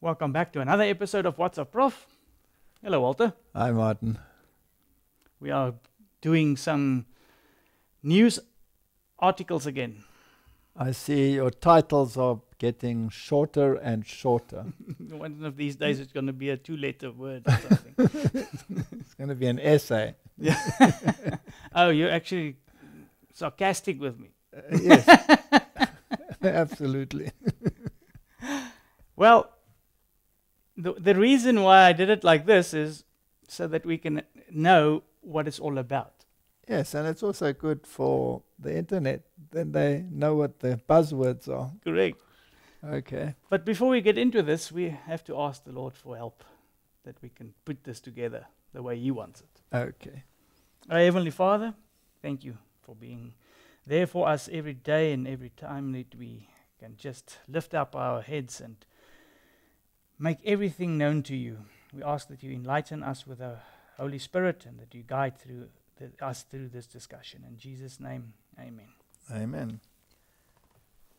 Welcome back to another episode of What's Up Prof. Hello, Walter. Hi, Martin. We are doing some news articles again. I see your titles are getting shorter and shorter. One of these days it's going to be a 2-letter word or something. It's going to be an essay. Yeah. Oh, you're actually sarcastic with me. Yes, absolutely. Well, the reason why I did it like this is so that we can know what it's all about. Yes, and it's also good for the internet. Then they know what the buzzwords are. Correct. Okay. But before we get into this, we have to ask the Lord for help, that we can put this together the way He wants it. Okay. Our Heavenly Father, thank you for being there for us every day and every time that we can just lift up our heads and make everything known to you. We ask that you enlighten us with the Holy Spirit and that you guide us through this discussion. In Jesus' name, amen. Amen.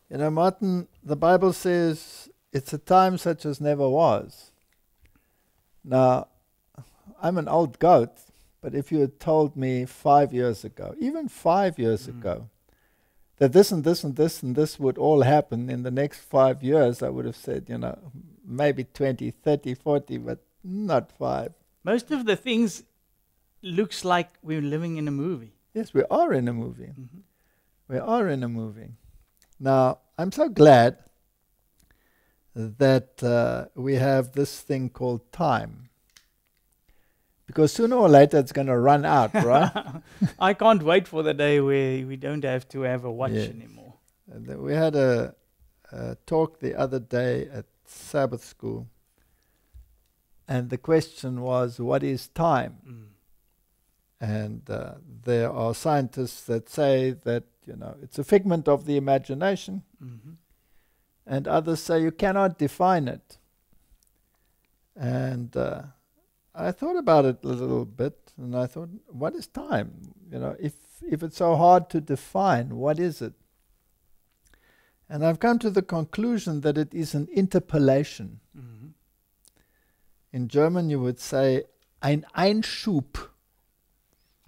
You know, Martin, the Bible says it's a time such as never was. Now, I'm an old goat, but if you had told me 5 years ago, even 5 years ago, that this and this and this and this would all happen in the next 5 years, I would have said, you know, maybe 20, 30, 40, but not 5. Most of the things looks like we're living in a movie. Yes, we are in a movie. Mm-hmm. We are in a movie. Now, I'm so glad that we have this thing called time. Because sooner or later it's going to run out, right? I can't wait for the day where we don't have to have a watch anymore. We had a talk the other day at Sabbath school, and the question was, what is time? And there are scientists that say that, you know, it's a figment of the imagination, and others say you cannot define it. And I thought about it a little bit, and I thought, what is time? You know, if it's so hard to define, what is it? And I've come to the conclusion that it is an interpolation. In German you would say ein Einschub.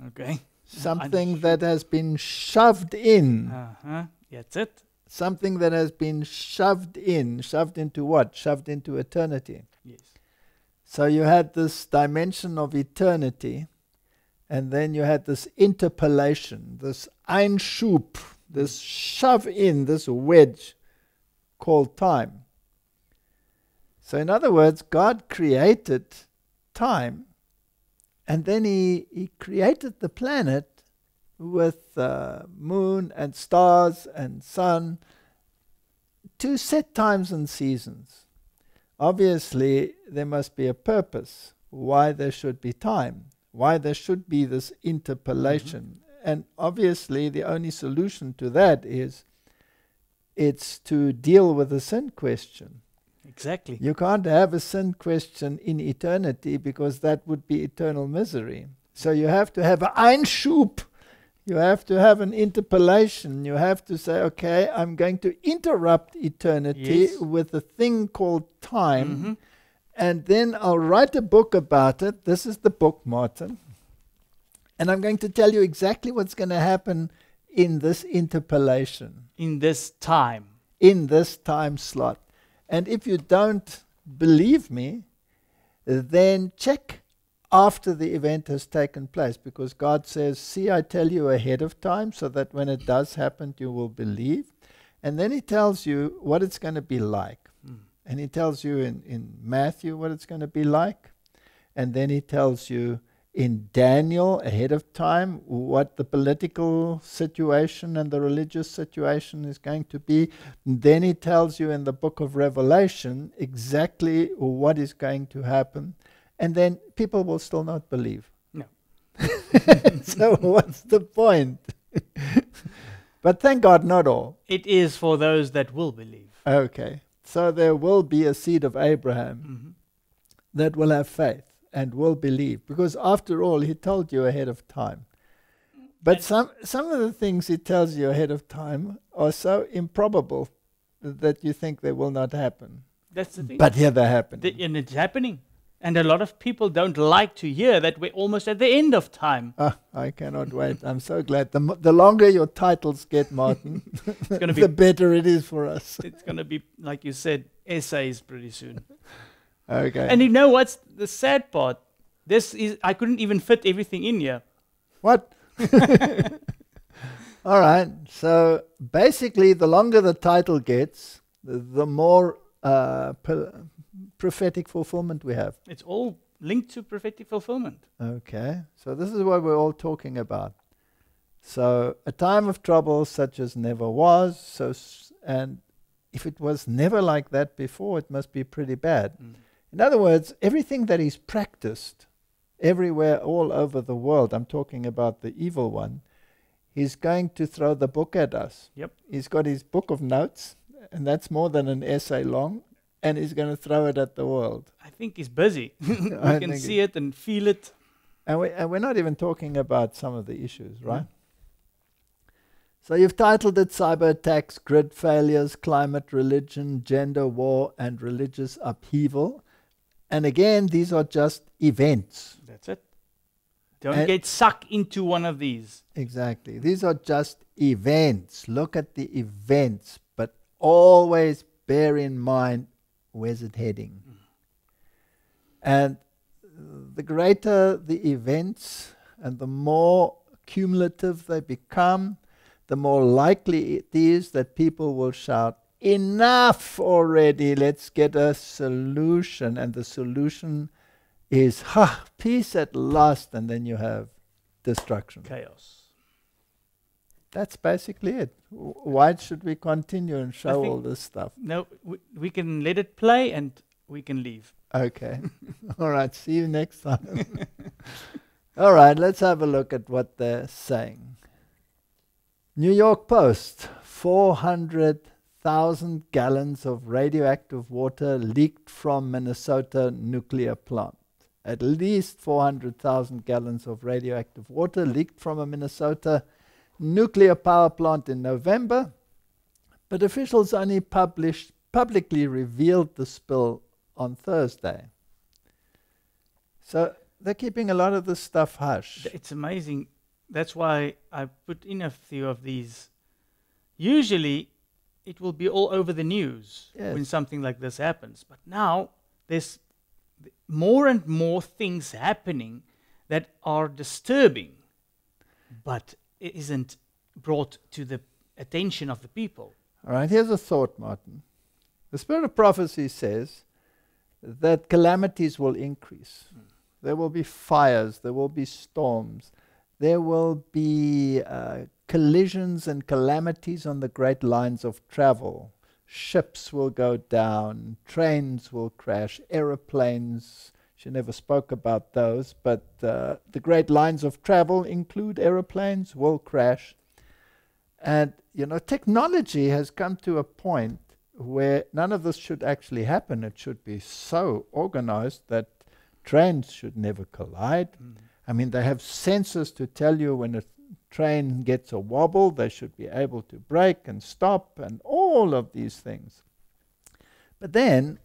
Okay. Something that has been shoved in. That's it. Something that has been shoved in. Shoved into what? Shoved into eternity. Yes. So you had this dimension of eternity, and then you had this interpolation, this Einschub, this shove in, this wedge called time. So in other words, God created time, and then He created the planet with moon and stars and sun to set times and seasons. Obviously, there must be a purpose why there should be time, why there should be this interpolation. And obviously, the only solution to that is it's to deal with the sin question. Exactly. You can't have a sin question in eternity because that would be eternal misery. So you have to have an Einschub. You have to have an interpolation. You have to say, okay, I'm going to interrupt eternity with a thing called time, and then I'll write a book about it. This is the book, Martin. And I'm going to tell you exactly what's going to happen in this interpolation. In this time. In this time slot. And if you don't believe me, then check after the event has taken place, because God says, see, I tell you ahead of time so that when it does happen, you will believe. And then He tells you what it's going to be like. And He tells you in Matthew what it's going to be like. And then He tells you in Daniel ahead of time what the political situation and the religious situation is going to be. And then He tells you in the book of Revelation exactly what is going to happen. And then people will still not believe. No. So what's the point? But thank God, not all. It is for those that will believe. Okay. So there will be a seed of Abraham that will have faith and will believe. Because after all, He told you ahead of time. But some of the things He tells you ahead of time are so improbable that you think they will not happen. That's the thing. But here they're happening. And it's happening. And a lot of people don't like to hear that we're almost at the end of time. I cannot wait. I'm so glad. The longer your titles get, Martin, the better it is for us. It's going to be, like you said, essays pretty soon. Okay. And you know what's the sad part? I couldn't even fit everything in here. What? All right. So basically, the longer the title gets, the more prophetic fulfillment we have. It's all linked to prophetic fulfillment. Okay. So this is what we're all talking about. So a time of trouble such as never was. And if it was never like that before, it must be pretty bad. In other words, everything that is practiced everywhere, all over the world, I'm talking about the evil one, he's going to throw the book at us. Yep. He's got his book of notes, and that's more than an essay long, and he's going to throw it at the world. I think he's busy. We can see it and feel it. And we're not even talking about some of the issues, right? So you've titled it Cyber Attacks, Grid Failures, Climate, Religion, Gender, War, and Religious Upheaval. And again, these are just events. That's it. Don't get sucked into one of these. Exactly. These are just events. Look at the events, but always bear in mind, where's it heading? And the greater the events and the more cumulative they become, the more likely it is that people will shout, enough already, let's get a solution. And the solution is, peace at last, and then you have destruction. Chaos. That's basically it. Why should we continue and show all this stuff? No, we can let it play and we can leave. Okay. All right, see you next time. All right, let's have a look at what they're saying. New York Post, 400,000 gallons of radioactive water leaked from Minnesota nuclear plant. At least 400,000 gallons of radioactive water leaked from a Minnesota nuclear power plant in November, but officials only publicly revealed the spill on Thursday. So they're keeping a lot of this stuff hush. It's amazing. That's why I put in a few of these. Usually, it will be all over the news when something like this happens. But now, there's more and more things happening that are disturbing, but it isn't brought to the attention of the people. All right, here's a thought, Martin. The spirit of prophecy says that calamities will increase. There will be fires, there will be storms, there will be collisions and calamities on the great lines of travel. Ships will go down, trains will crash, aeroplanes. She never spoke about those, but the great lines of travel include aeroplanes, will crash. And, technology has come to a point where none of this should actually happen. It should be so organized that trains should never collide. I mean, they have sensors to tell you when a train gets a wobble, they should be able to brake and stop and all of these things. But then,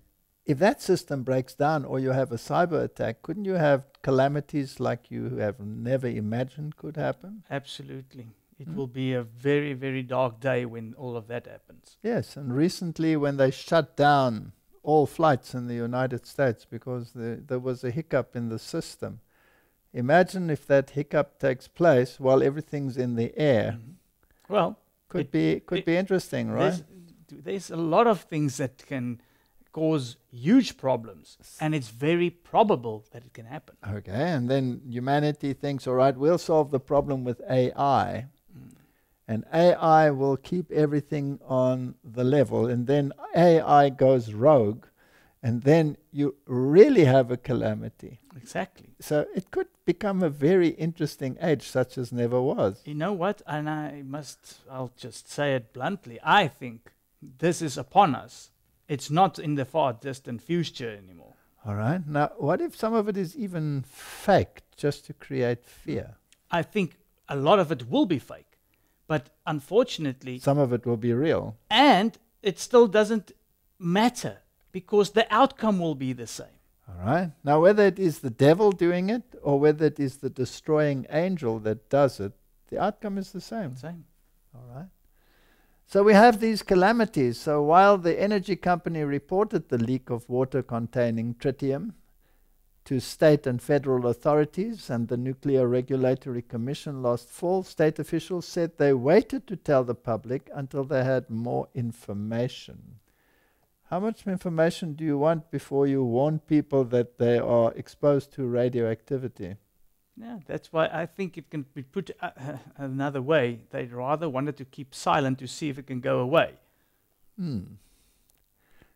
if that system breaks down or you have a cyber attack, couldn't you have calamities like you have never imagined could happen? Absolutely. It will be a very, very dark day when all of that happens. Yes, and recently when they shut down all flights in the United States because there was a hiccup in the system. Imagine if that hiccup takes place while everything's in the air. Well, could be interesting, right? There's a lot of things that can cause huge problems, and it's very probable that it can happen. Okay, and then humanity thinks, all right, we'll solve the problem with AI, and AI will keep everything on the level, and then AI goes rogue, and then you really have a calamity. Exactly. So it could become a very interesting age, such as never was. You know what? And I'll just say it bluntly. I think this is upon us. It's not in the far distant future anymore. All right. Now, what if some of it is even fake, just to create fear? I think a lot of it will be fake. But unfortunately... some of it will be real. And it still doesn't matter because the outcome will be the same. All right. Now, whether it is the devil doing it or whether it is the destroying angel that does it, the outcome is the same. Same. All right. So we have these calamities. So while the energy company reported the leak of water containing tritium to state and federal authorities and the Nuclear Regulatory Commission last fall, state officials said they waited to tell the public until they had more information. How much information do you want before you warn people that they are exposed to radioactivity? Yeah, that's why I think it can be put another way. They rather wanted to keep silent to see if it can go away.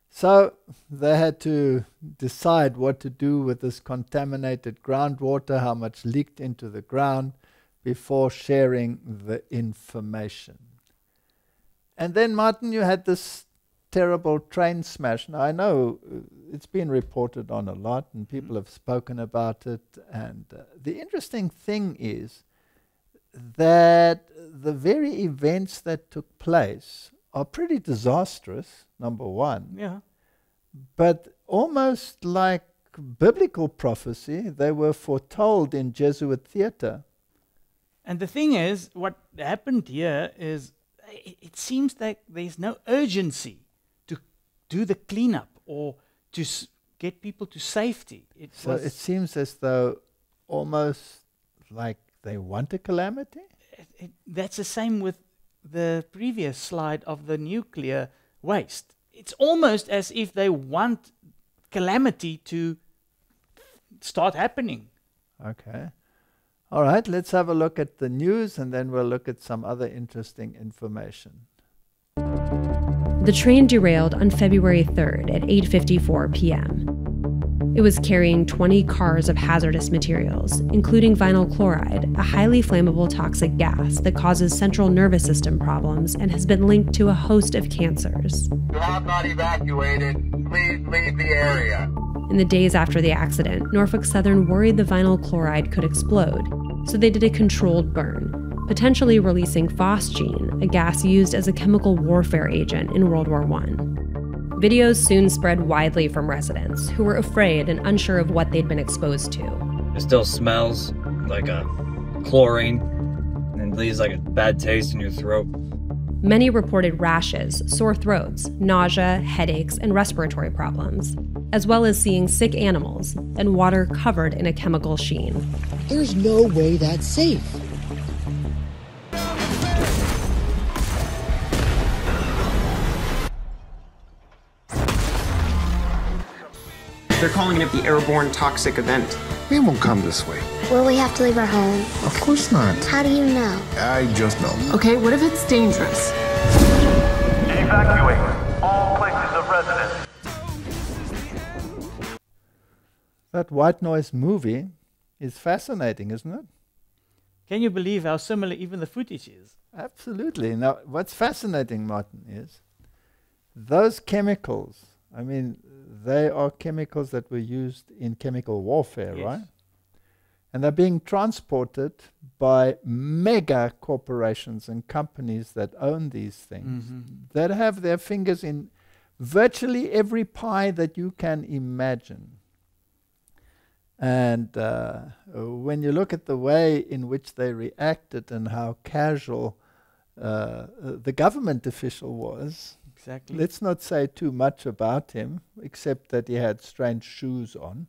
So they had to decide what to do with this contaminated groundwater, how much leaked into the ground, before sharing the information. And then, Martin, you had this terrible train smash. Now, I know it's been reported on a lot and people have spoken about it. And the interesting thing is that the very events that took place are pretty disastrous, number one. Yeah. But almost like biblical prophecy, they were foretold in Jesuit theater. And the thing is, what happened here is it seems that there's no urgency to do the cleanup or to get people to safety. It seems as though almost like they want a calamity? That's the same with the previous slide of the nuclear waste. It's almost as if they want calamity to start happening. Okay. All right, let's have a look at the news and then we'll look at some other interesting information. The train derailed on February 3rd at 8:54 p.m. It was carrying 20 cars of hazardous materials, including vinyl chloride, a highly flammable toxic gas that causes central nervous system problems and has been linked to a host of cancers. You have not evacuated. Please leave the area. In the days after the accident, Norfolk Southern worried the vinyl chloride could explode, so they did a controlled burn, potentially releasing phosgene, a gas used as a chemical warfare agent in World War I. Videos soon spread widely from residents, who were afraid and unsure of what they'd been exposed to. It still smells like a chlorine and leaves like a bad taste in your throat. Many reported rashes, sore throats, nausea, headaches, and respiratory problems, as well as seeing sick animals and water covered in a chemical sheen. There's no way that's safe. They're calling it the airborne toxic event. We won't come this way. Will we have to leave our home? Of course not. How do you know? I just know. Okay, what if it's dangerous? Evacuate all places of residence. That white noise movie is fascinating, isn't it? Can you believe how similar even the footage is? Absolutely. Now, what's fascinating, Martin, is those chemicals, I mean, they are chemicals that were used in chemical warfare, Yes. right? And they're being transported by mega corporations and companies that own these things, that have their fingers in virtually every pie that you can imagine. And when you look at the way in which they reacted and how casual the government official was, Exactly. let's not say too much about him, except that he had strange shoes on.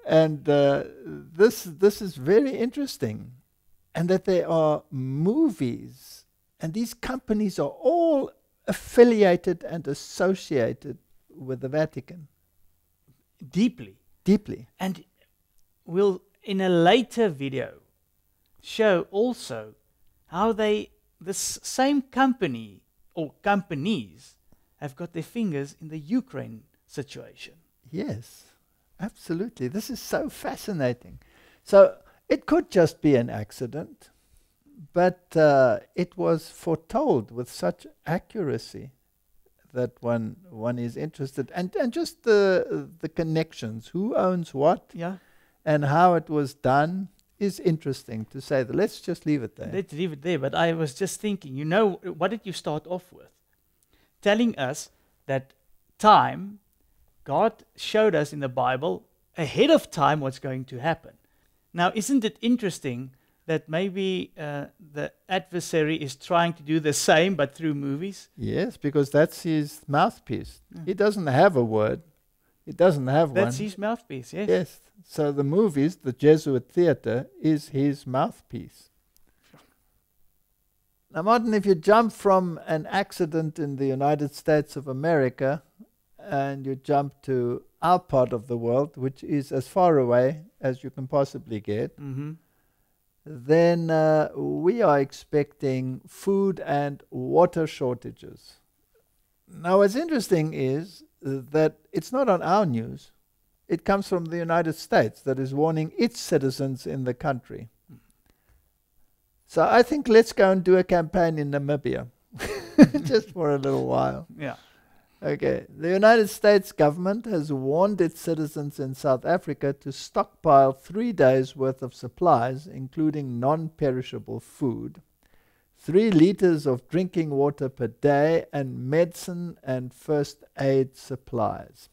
And this is very interesting, and that there are movies, and these companies are all affiliated and associated with the Vatican. Deeply. Deeply. And we'll, in a later video, show also how this same company or companies have got their fingers in the Ukraine situation. Yes, absolutely. This is so fascinating. So it could just be an accident, but it was foretold with such accuracy that one is interested. And just the connections, who owns what, Yeah. and how it was done is interesting, to say that. Let's just leave it there. Let's leave it there. But I was just thinking, what did you start off with? telling us that time, God showed us in the Bible ahead of time what's going to happen. Now, isn't it interesting that maybe the adversary is trying to do the same but through movies? Yes, because that's his mouthpiece. He doesn't have a word. He doesn't have one. That's his mouthpiece, yes. Yes. So the movies, the Jesuit theater, is his mouthpiece. Now, Martin, if you jump from an accident in the United States of America and you jump to our part of the world, which is as far away as you can possibly get, then we are expecting food and water shortages. Now, what's interesting is that it's not on our news. It comes from the United States that is warning its citizens in the country. So I think let's go and do a campaign in Namibia, just for a little while. Yeah. Okay. The United States government has warned its citizens in South Africa to stockpile 3 days' worth of supplies, including non-perishable food, 3 liters of drinking water per day, and medicine and first aid supplies.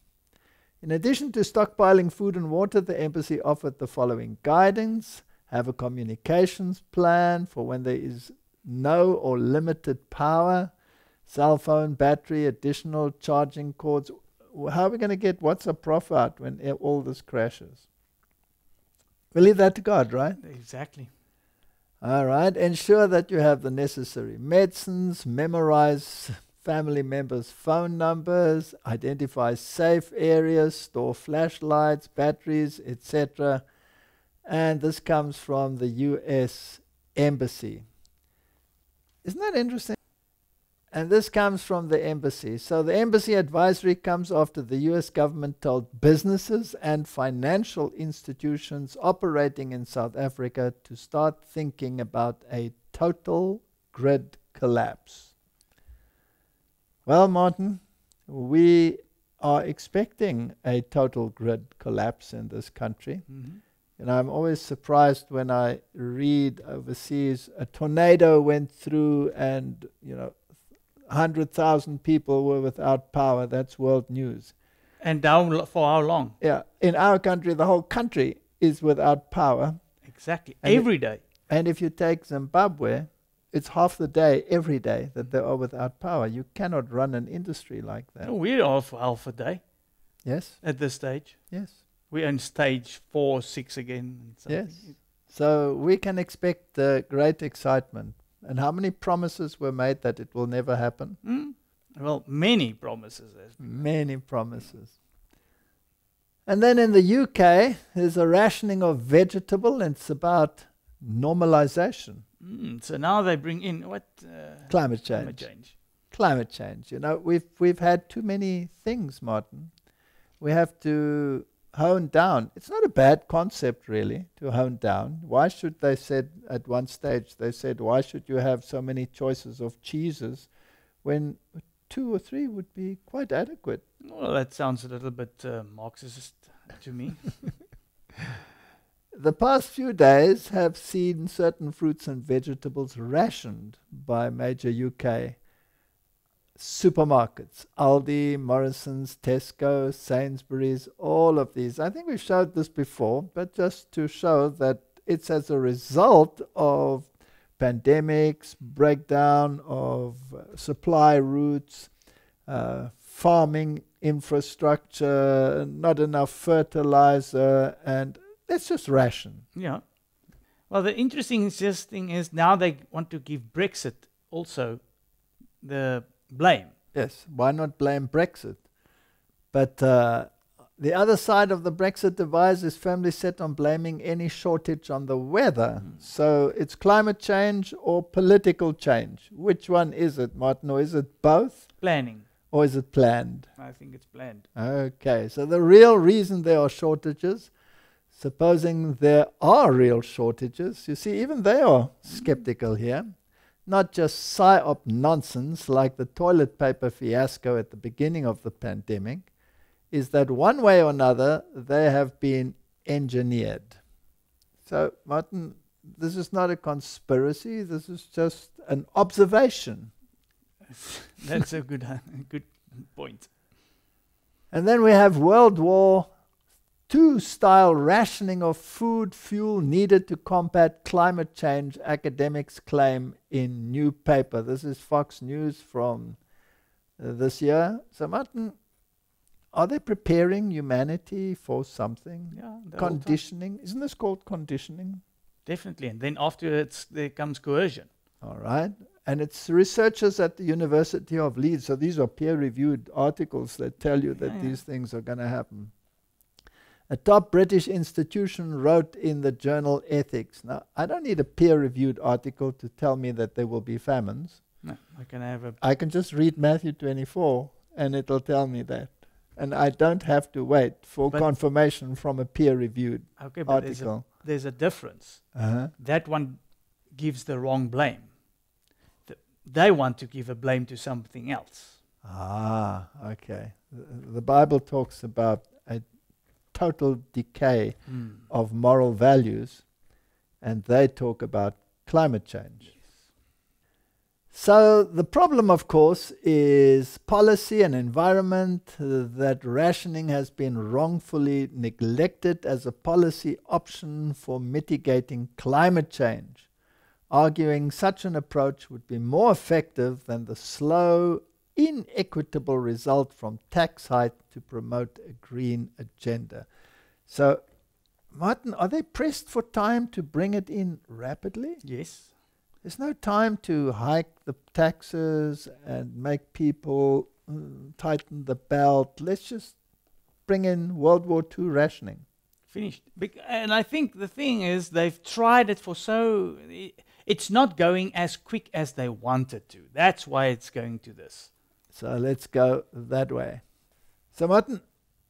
In addition to stockpiling food and water, the embassy offered the following guidance: have a communications plan for when there is no or limited power, cell phone battery, additional charging cords. How are we going to get Up Prof out when all this crashes? We'll leave that to God, right? Exactly. All right. Ensure that you have the necessary medicines, memorize family members' phone numbers, identify safe areas, store flashlights, batteries, etc. And this comes from the U.S. Embassy. Isn't that interesting? And this comes from the embassy. So the embassy advisory comes after the U.S. government told businesses and financial institutions operating in South Africa to start thinking about a total grid collapse. Well, Martin, we are expecting a total grid collapse in this country. And I'm always surprised when I read overseas a tornado went through and, 100,000 people were without power. That's world news. And down for how long? Yeah. In our country, the whole country is without power. Exactly. Every day. And if you take Zimbabwe, it's half the day, every day, that they are without power. You cannot run an industry like that. No, we're off half a day. Yes. At this stage. Yes. We're on stage 4, 6 again. Yes. So we can expect great excitement. And how many promises were made that it will never happen? Well, many promises. Many promises. And then in the UK, there's a rationing of vegetable, and it's about normalization. So now they bring in what? Climate change. Climate change. Climate change. We've had too many things, Martin. We have to hone down. It's not a bad concept, really, to hone down. Why should they said at one stage, they said, why should you have so many choices of cheeses when 2 or 3 would be quite adequate? Well, that sounds a little bit Marxist to me. The past few days have seen certain fruits and vegetables rationed by major UK supermarkets. Aldi, Morrison's, Tesco, Sainsbury's, all of these. I think we showed this before, but just to show that it's as a result of pandemics, breakdown of supply routes, farming infrastructure, not enough fertilizer, and let's just ration. Yeah. Well, the interesting thing is now they want to give Brexit also the blame. Yes, why not blame Brexit? But the other side of the Brexit device is firmly set on blaming any shortage on the weather. So it's climate change or political change. Which one is it, Martin? Or is it both? Planning. Or is it planned? I think it's planned. Okay, so the real reason there are shortages, supposing there are real shortages, you see, even they are skeptical here. Not just psyop nonsense like the toilet paper fiasco at the beginning of the pandemic, is that one way or another they have been engineered. So, Martin, this is not a conspiracy, this is just an observation. That's a good point. And then we have World War II style rationing of food, fuel needed to combat climate change, academics claim in new paper. This is Fox News from this year. So Martin, are they preparing humanity for something? Yeah, conditioning. Isn't this called conditioning? Definitely. And then afterwards there comes coercion. All right. And it's researchers at the University of Leeds. So these are peer-reviewed articles that tell you that these things are going to happen. A top British institution wrote in the journal Ethics. Now, I don't need a peer-reviewed article to tell me that there will be famines. No, I can just read Matthew 24 and it'll tell me that. And I don't have to wait for confirmation from a peer-reviewed article. There's a difference. That one gives the wrong blame. They want to give a blame to something else. Ah, okay. The Bible talks about a total decay of moral values, and they talk about climate change. Yes. So the problem, of course, is policy and environment, that rationing has been wrongfully neglected as a policy option for mitigating climate change, arguing such an approach would be more effective than the slow, inequitable result from tax hike to promote a green agenda. So, Martin, are they pressed for time to bring it in rapidly? Yes. There's no time to hike the taxes and make people tighten the belt. Let's just bring in World War II rationing. Finished. And I think the thing is they've tried it for so... It's not going as quick as they wanted to. That's why it's going to this. So let's go that way. So Martin,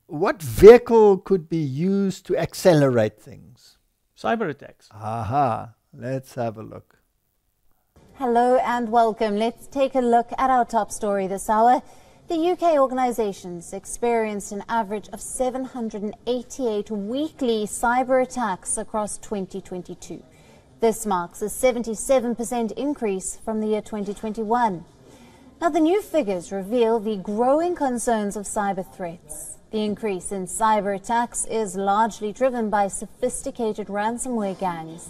what vehicle could be used to accelerate things? Cyber attacks. Aha, let's have a look. Hello and welcome. Let's take a look at our top story this hour. The UK organisations experienced an average of 788 weekly cyber attacks across 2022. This marks a 77% increase from the year 2021. Now, the new figures reveal the growing concerns of cyber threats. The increase in cyber attacks is largely driven by sophisticated ransomware gangs.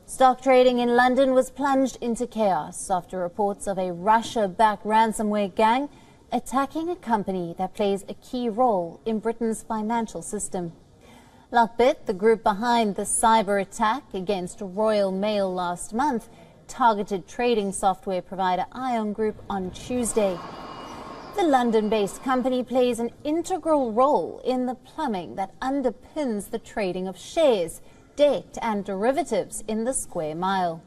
Stock trading in London was plunged into chaos after reports of a Russia-backed ransomware gang attacking a company that plays a key role in Britain's financial system. Lockbit, the group behind the cyber attack against Royal Mail last month, targeted trading software provider Ion Group on Tuesday. The London-based company plays an integral role in the plumbing that underpins the trading of shares, debt and derivatives in the square mile.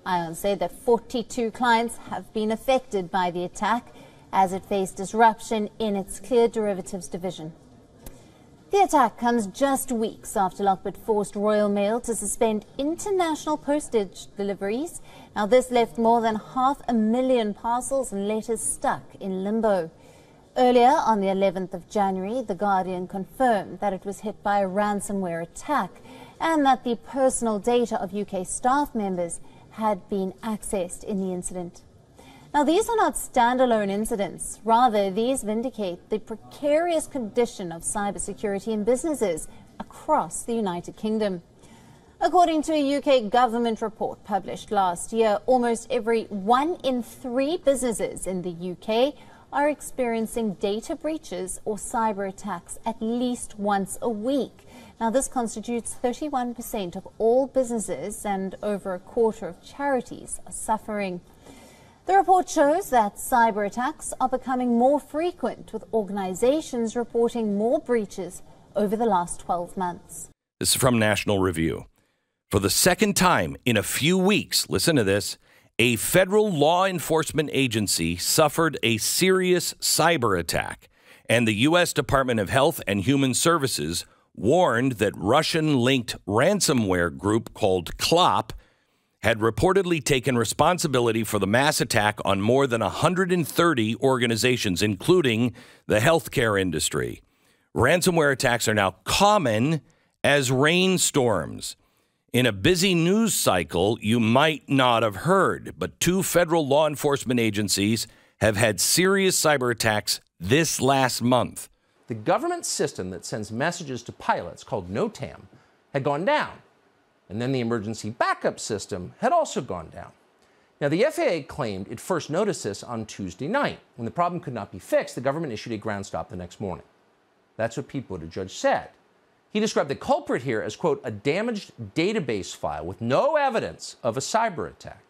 Ion said that 42 clients have been affected by the attack as it faced disruption in its cleared derivatives division. The attack comes just weeks after Lockbit forced Royal Mail to suspend international postage deliveries. Now, this left more than 500,000 parcels and letters stuck in limbo. Earlier, on the 11th of January, The Guardian confirmed that it was hit by a ransomware attack and that the personal data of UK staff members had been accessed in the incident. Now, these are not standalone incidents. Rather, these vindicate the precarious condition of cybersecurity in businesses across the United Kingdom. According to a UK government report published last year, almost every 1 in 3 businesses in the UK are experiencing data breaches or cyber attacks at least once a week. Now, this constitutes 31% of all businesses, and over a quarter of charities are suffering. The report shows that cyber attacks are becoming more frequent, with organizations reporting more breaches over the last 12 months. This is from National Review. For the second time in a few weeks, listen to this, a federal law enforcement agency suffered a serious cyber attack, and the U.S. Department of Health and Human Services warned that Russian-linked ransomware group called CLOP had reportedly taken responsibility for the mass attack on more than 130 organizations, including the healthcare industry. Ransomware attacks are now common as rainstorms. In a busy news cycle, you might not have heard, but 2 federal law enforcement agencies have had serious cyber attacks this last month. The government system that sends messages to pilots, called NOTAM, had gone down. And then the emergency backup system had also gone down. Now, the FAA claimed it first noticed this on Tuesday night. When the problem could not be fixed, the government issued a ground stop the next morning. That's what Pete Buttigieg said. He described the culprit here as, quote, a damaged database file with no evidence of a cyber attack.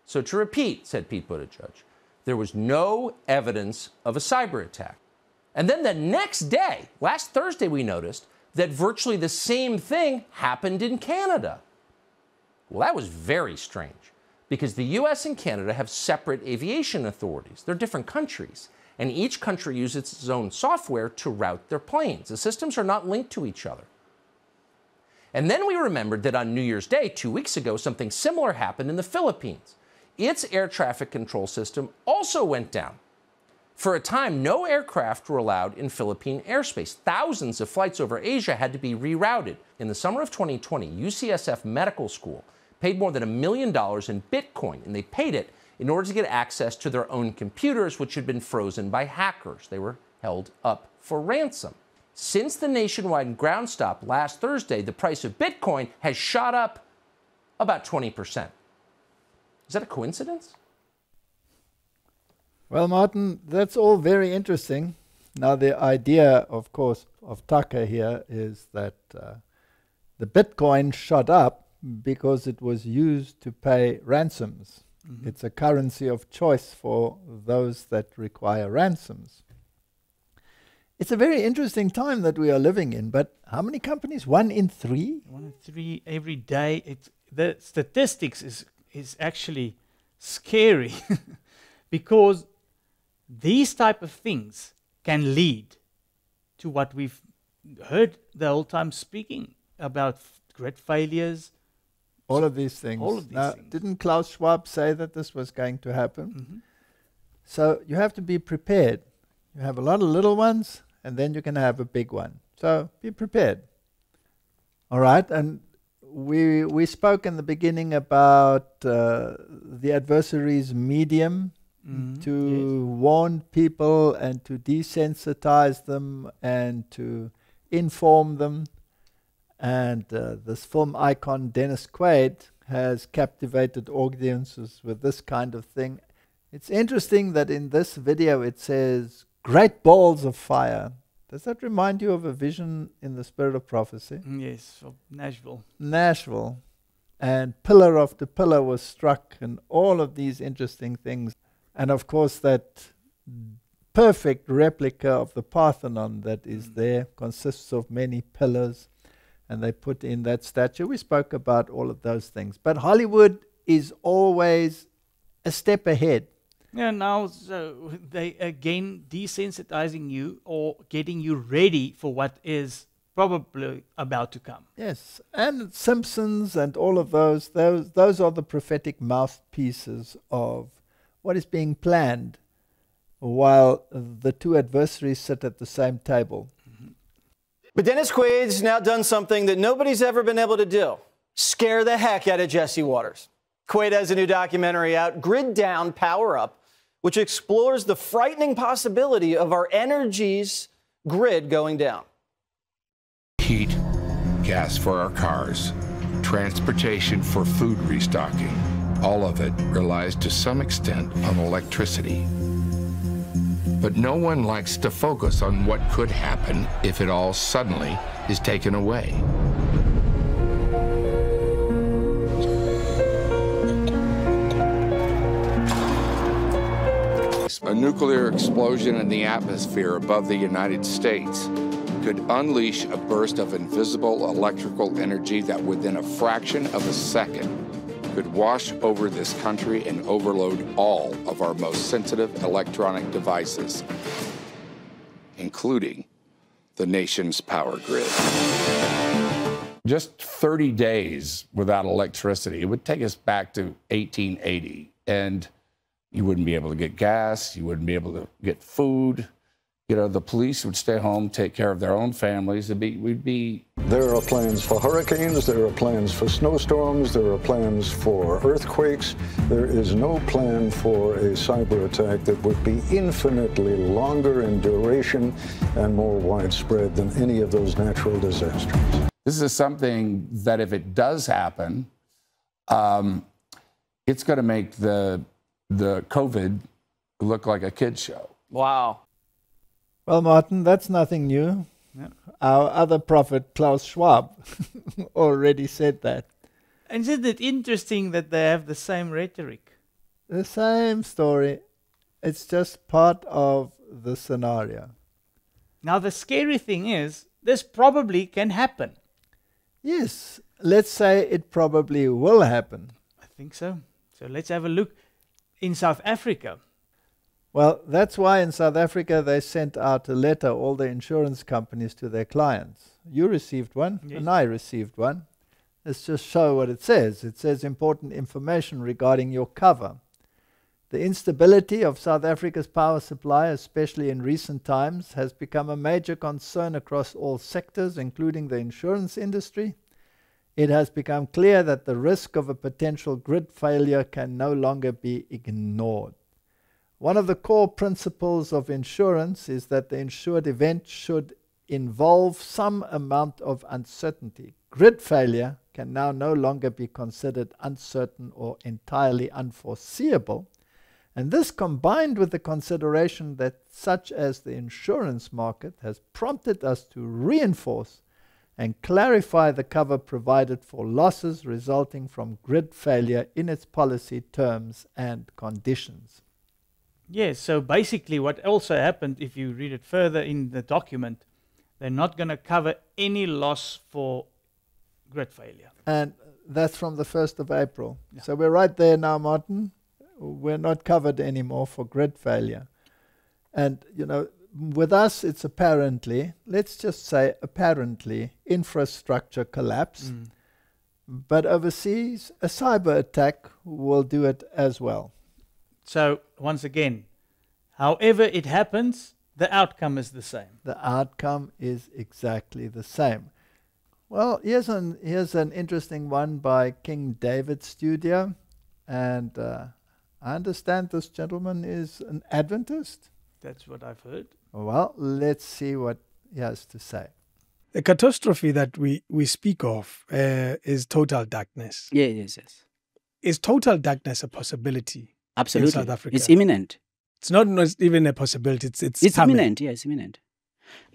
So to repeat, said Pete Buttigieg, there was no evidence of a cyber attack. And then the next day, last Thursday, we noticed that virtually the same thing happened in Canada. Well, that was very strange, because the US and Canada have separate aviation authorities. They're different countries, and each country uses its own software to route their planes. The systems are not linked to each other. And then we remembered that on New Year's Day, 2 weeks ago, something similar happened in the Philippines. Its air traffic control system also went down. For a time, no aircraft were allowed in Philippine airspace. Thousands of flights over Asia had to be rerouted. In the summer of 2020, UCSF Medical School paid more than $1 million in Bitcoin, and they paid it in order to get access to their own computers, which had been frozen by hackers. They were held up for ransom. Since the nationwide ground stop last Thursday, the price of Bitcoin has shot up about 20%. Is that a coincidence? Well, Martin, that's all very interesting. Now, the idea, of course, of Tucker here is that the Bitcoin shot up because it was used to pay ransoms. Mm-hmm. It's a currency of choice for those that require ransoms. It's a very interesting time that we are living in, but how many companies? 1 in 3? 1 in 3 every day. The statistics is actually scary because these type of things can lead to what we've heard the whole time speaking about grid failures. All of these things. All of these now, things. Didn't Klaus Schwab say that this was going to happen? Mm-hmm. So you have to be prepared. You have a lot of little ones, and then you can have a big one. So be prepared. All right, and we spoke in the beginning about the adversary's medium to warn people and to desensitize them and to inform them. And this film icon, Dennis Quaid, has captivated audiences with this kind of thing. It's interesting that in this video it says, great balls of fire. Does that remind you of a vision in the Spirit of Prophecy? Yes, of Nashville. Nashville. And pillar after pillar was struck and all of these interesting things. And of course that perfect replica of the Parthenon that is there consists of many pillars. And they put in that statue. We spoke about all of those things. But Hollywood is always a step ahead. Yeah, now so they again desensitizing you or getting you ready for what is probably about to come. Yes, and Simpsons and all of those are the prophetic mouthpieces of what is being planned while the two adversaries sit at the same table. But Dennis Quaid's now done something that nobody's ever been able to do. Scare the heck out of Jesse Waters. Quaid has a new documentary out, Grid Down, Power Up, which explores the frightening possibility of our energy's grid going down. Heat, gas for our cars, transportation for food restocking, all of it relies to some extent on electricity. But no one likes to focus on what could happen if it all suddenly is taken away. A nuclear explosion in the atmosphere above the United States could unleash a burst of invisible electrical energy that within a fraction of a second could wash over this country and overload all of our most sensitive electronic devices, including the nation's power grid. Just 30 days without electricity, it would take us back to 1880, and you wouldn't be able to get gas, you wouldn't be able to get food, You know, the police would stay home, take care of their own families. We'd be... There are plans for hurricanes, there are plans for snowstorms, there are plans for earthquakes. There is no plan for a cyber attack that would be infinitely longer in duration and more widespread than any of those natural disasters. This is something that if it does happen, it's going to make the COVID look like a kid's show. Wow. Well, Martin, that's nothing new. Yeah. Our other prophet, Klaus Schwab, already said that. And isn't it interesting that they have the same rhetoric? The same story. It's just part of the scenario. Now, the scary thing is, this probably can happen. Yes, let's say it probably will happen. I think so. So let's have a look in South Africa. Well, that's why in South Africa they sent out a letter, all the insurance companies, to their clients. You received one, yes, and I received one. Let's just show what it says. It says important information regarding your cover. The instability of South Africa's power supply, especially in recent times, has become a major concern across all sectors, including the insurance industry. It has become clear that the risk of a potential grid failure can no longer be ignored. One of the core principles of insurance is that the insured event should involve some amount of uncertainty. Grid failure can now no longer be considered uncertain or entirely unforeseeable. And this, combined with the consideration that such as the insurance market, has prompted us to reinforce and clarify the cover provided for losses resulting from grid failure in its policy terms and conditions. Yes, so basically what also happened, if you read it further in the document, they're not going to cover any loss for grid failure. And that's from the 1st of April. Yeah. So we're right there now, Martin. We're not covered anymore for grid failure. And, you know, with us, it's apparently, let's just say apparently, infrastructure collapse. But overseas, a cyber attack will do it as well. So, once again, however it happens, the outcome is the same. The outcome is exactly the same. Well, here's an interesting one by King David Studio. And I understand this gentleman is an Adventist. That's what I've heard. Well, let's see what he has to say. The catastrophe that we speak of is total darkness. Yes. Is total darkness a possibility? Absolutely. In South Africa? It's imminent. It's not even a possibility. It's imminent. Yeah, it's imminent.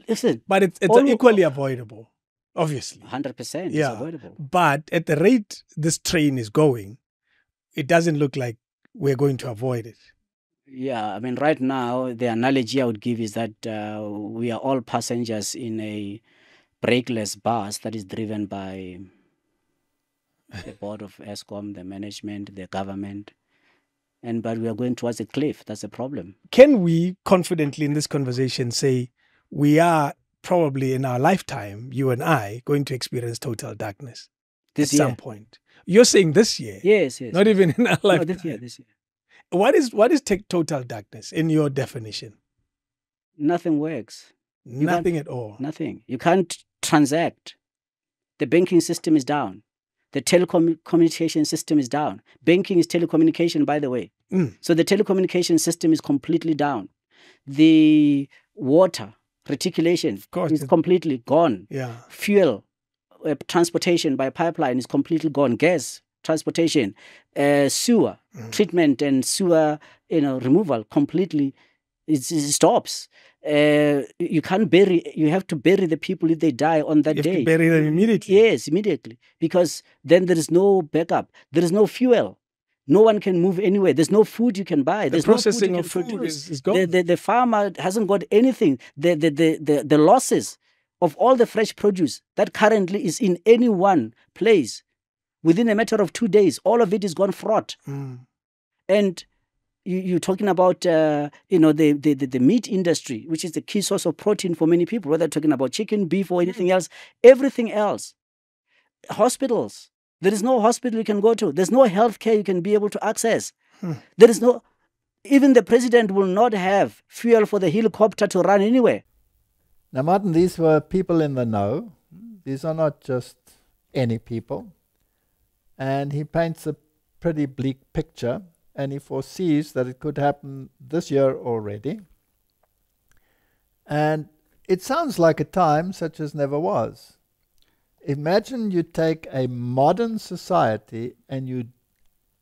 Listen, but it's equally avoidable, obviously. 100%. Yeah. It's avoidable. But at the rate this train is going, it doesn't look like we're going to avoid it. Yeah, I mean, right now, the analogy I would give is that we are all passengers in a brakeless bus that is driven by the board of ESCOM, the management, the government. But we are going towards a cliff. That's a problem. Can we confidently in this conversation say we are probably in our lifetime, you and I, going to experience total darkness this at year? Some point? You're saying this year? Yes. Not even in our lifetime? No, this year. What is total darkness in your definition? Nothing works. Nothing at all? Nothing. You can't transact. The banking system is down. The telecommunication system is down. Banking is telecommunication, by the way. So the telecommunication system is completely down. The water reticulation is completely gone. Yeah. Fuel transportation by pipeline is completely gone. Gas transportation, sewer treatment and sewer removal completely it stops. You can't bury. You have to bury the people if they die on that day. You have to bury them immediately. Yes, immediately, because then there is no backup. There is no fuel. No one can move anywhere. There's no food you can buy. There's processing no food of food is gone. The farmer hasn't got anything. The losses of all the fresh produce that currently is in any one place, within a matter of 2 days, all of it is gone fraught. And you're talking about the meat industry, which is the key source of protein for many people, whether talking about chicken, beef, or anything else. Everything else, hospitals. There is no hospital you can go to. There's no health care you can be able to access. There is no. Even the president will not have fuel for the helicopter to run anywhere. Now, Martin, these were people in the know. These are not just any people. And he paints a pretty bleak picture, and he foresees that it could happen this year already. And it sounds like a time such as never was. Imagine you take a modern society and you,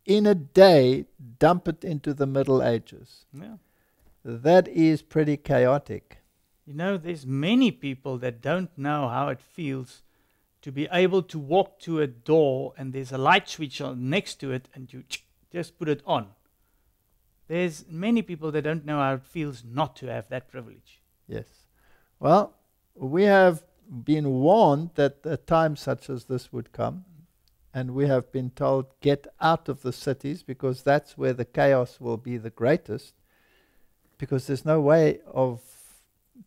in a day, dump it into the Middle Ages. Yeah. That is pretty chaotic. You know, there's many people that don't know how it feels to be able to walk to a door and there's a light switch on next to it and you just put it on. There's many people that don't know how it feels not to have that privilege. Yes. Well, we have been warned that a time such as this would come, and we have been told, get out of the cities because that's where the chaos will be the greatest, because there's no way of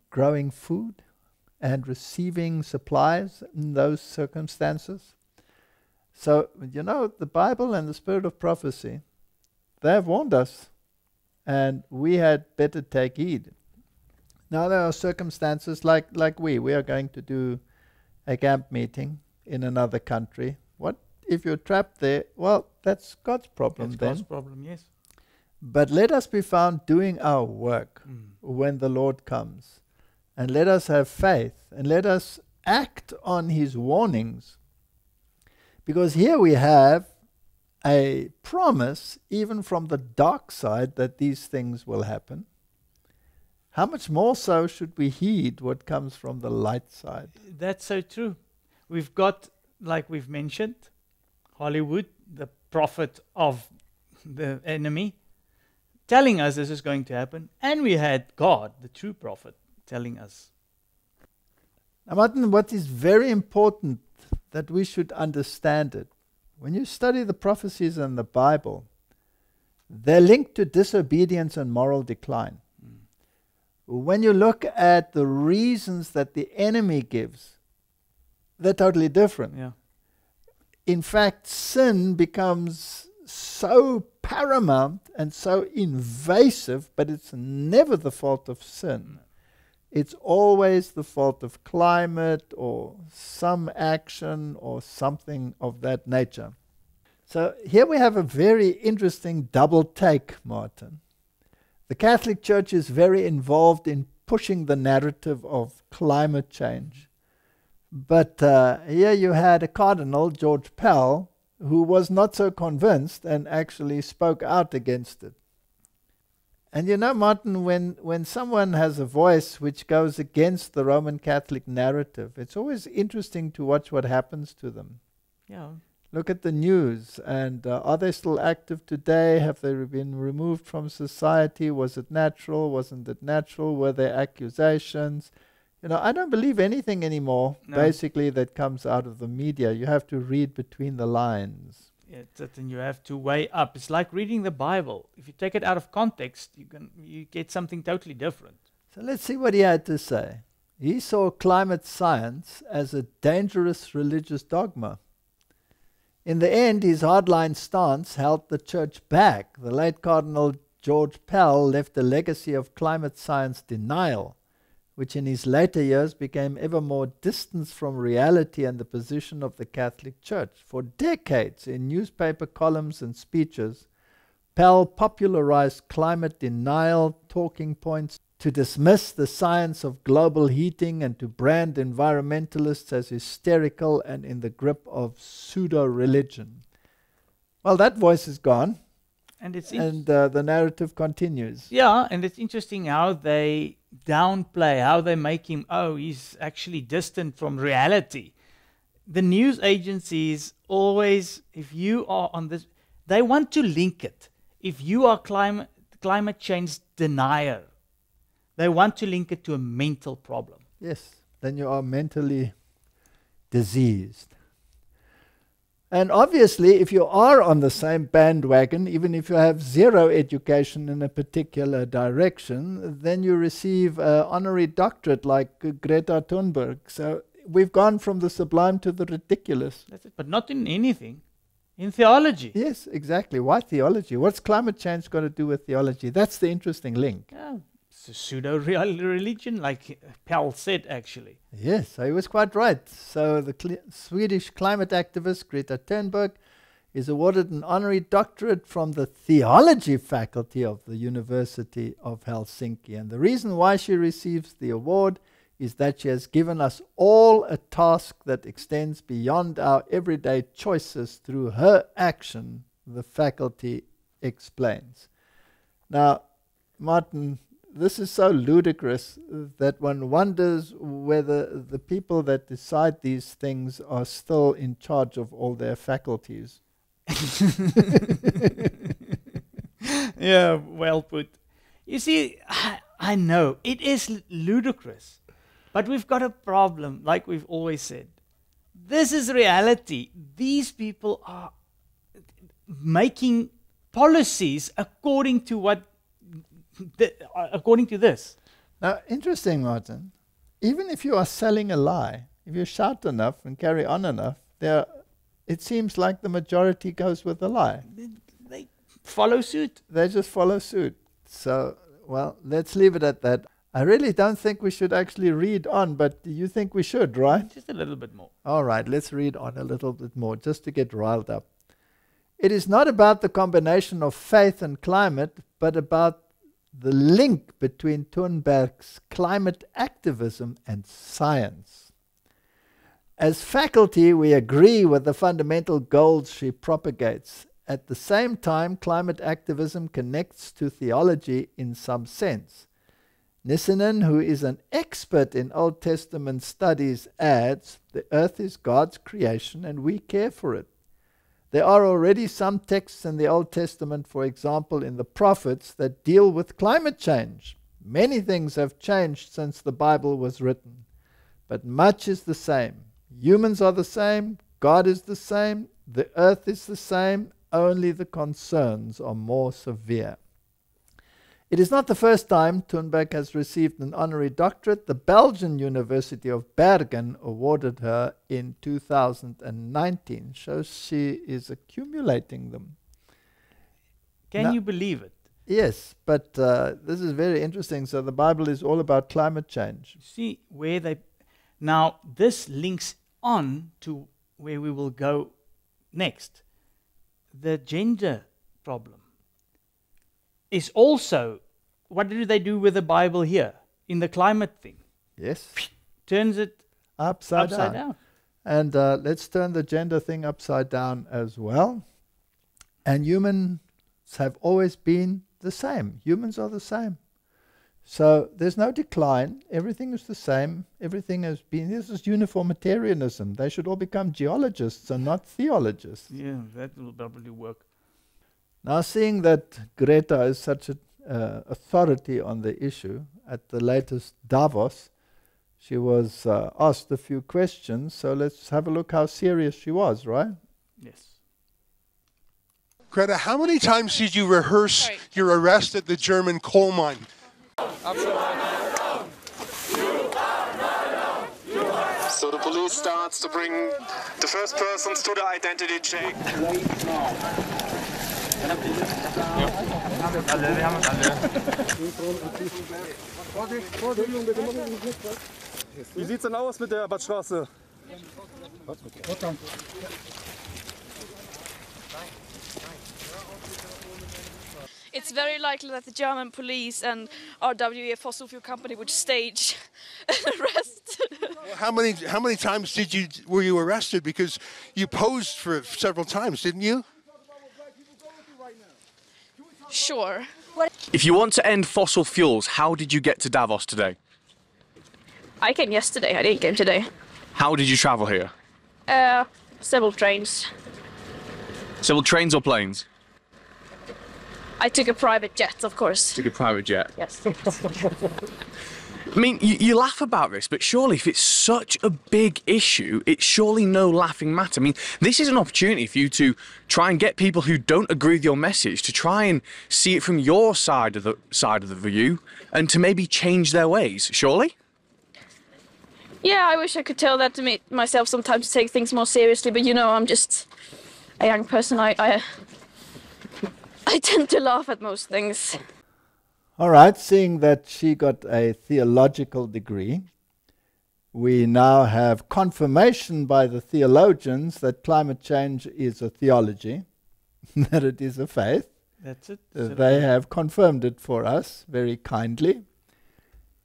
growing food and receiving supplies in those circumstances. So, you know, the Bible and the spirit of prophecy, they have warned us, and we had better take heed. Now there are circumstances like we are going to do a camp meeting in another country. What if you're trapped there? Well, that's God's problem then. That's God's problem, yes. But let us be found doing our work when the Lord comes. And let us have faith and let us act on his warnings. Because here we have a promise, even from the dark side, that these things will happen. How much more so should we heed what comes from the light side? That's so true. We've got, like we've mentioned, Hollywood, the prophet of the enemy, telling us this is going to happen. And we had God, the true prophet, telling us. Now, Martin, what is very important that we should understand it. When you study the prophecies in the Bible, they're linked to disobedience and moral decline. When you look at the reasons that the enemy gives, they're totally different. Yeah. In fact, sin becomes so paramount and so invasive, but it's never the fault of sin. It's always the fault of climate or some action or something of that nature. So here we have a very interesting double take, Martin. The Catholic Church is very involved in pushing the narrative of climate change. But here you had a cardinal, George Pell, who was not so convinced and actually spoke out against it. And you know, Martin, when someone has a voice which goes against the Roman Catholic narrative, it's always interesting to watch what happens to them. Yeah. Look at the news, and are they still active today? Have they been removed from society? Was it natural? Wasn't it natural? Were there accusations? You know, I don't believe anything anymore, basically, that comes out of the media. You have to read between the lines. Yeah, and you have to weigh up. It's like reading the Bible. If you take it out of context, you get something totally different. So let's see what he had to say. He saw climate science as a dangerous religious dogma. In the end, his hardline stance held the church back. The late Cardinal George Pell left a legacy of climate science denial, which in his later years became ever more distant from reality and the position of the Catholic Church. For decades, in newspaper columns and speeches, Pell popularized climate denial talking points to dismiss the science of global heating and to brand environmentalists as hysterical and in the grip of pseudo-religion. Well, that voice is gone, and the narrative continues. Yeah, and it's interesting how they downplay, how they make him, he's actually distant from reality. The news agencies always, if you are on this, they want to link it. If you are climate change denier, they want to link it to a mental problem. Yes, then you are mentally diseased. And obviously, if you are on the same bandwagon, even if you have zero education in a particular direction, then you receive an honorary doctorate like Greta Thunberg. So we've gone from the sublime to the ridiculous. That's it, but not in anything. In theology? Yes, exactly. Why theology? What's climate change got to do with theology? That's the interesting link. Yeah, it's a pseudo-religion, like Pell said, actually. Yes, so he was quite right. So the Swedish climate activist Greta Thunberg is awarded an honorary doctorate from the theology faculty of the University of Helsinki. And the reason why she receives the award is that she has given us all a task that extends beyond our everyday choices through her action, the faculty explains. Now, Martin, this is so ludicrous that one wonders whether the people that decide these things are still in charge of all their faculties. Yeah, well put. You see, I know, it is ludicrous. But we've got a problem, like we've always said. This is reality. These people are making policies according to what, according to this. Now, interesting, Martin. Even if you are selling a lie, if you shout enough and carry on enough, it seems like the majority goes with the lie. They follow suit. They just follow suit. So, well, let's leave it at that. I really don't think we should actually read on, but you think we should, right? Just a little bit more. All right, let's read on a little bit more, just to get riled up. It is not about the combination of faith and climate, but about the link between Thunberg's climate activism and science. As faculty, we agree with the fundamental goals she propagates. At the same time, climate activism connects to theology in some sense. Nissinen, who is an expert in Old Testament studies, adds, the earth is God's creation and we care for it. There are already some texts in the Old Testament, for example in the prophets, that deal with climate change. Many things have changed since the Bible was written, but much is the same. Humans are the same, God is the same, the earth is the same, only the concerns are more severe. It is not the first time Thunberg has received an honorary doctorate. The Belgian University of Bergen awarded her in 2019. Shows she is accumulating them. Can you believe it? Yes, but this is very interesting. So the Bible is all about climate change. See where they... Now, this links on to where we will go next. The gender problem is also, what do they do with the Bible here in the climate thing? Yes. Turns it upside down. And let's turn the gender thing upside down as well. And humans have always been the same. Humans are the same. So there's no decline. Everything is the same. Everything has been. This is uniformitarianism. They should all become geologists and not theologists. Yeah, that will probably work. Now, seeing that Greta is such an authority on the issue, at the latest Davos, she was asked a few questions. So let's have a look how serious she was, right? Yes. Greta, how many times did you rehearse your arrest at the German coal mine? So the police starts to bring the first persons to the identity check. Wie sieht's denn aus mit der Badstraße? It's very likely that the German police and RWE fossil fuel company would stage an arrest. How many times were you arrested? Because you posed for it several times, didn't you? Sure. If you want to end fossil fuels, how did you get to Davos today? I came yesterday. I didn't come today. How did you travel here? Several trains. Several trains or planes? I took a private jet, of course. Took a private jet? Yes. I mean, you laugh about this, but surely if it's such a big issue, it's surely no laughing matter. I mean, this is an opportunity for you to try and get people who don't agree with your message to try and see it from your side of the view and to maybe change their ways, surely? Yeah, I wish I could tell that to myself sometimes to take things more seriously, but you know, a young person, I tend to laugh at most things. All right, seeing that she got a theological degree, we now have confirmation by the theologians that climate change is a theology, that it is a faith. That's it. They have confirmed it for us very kindly.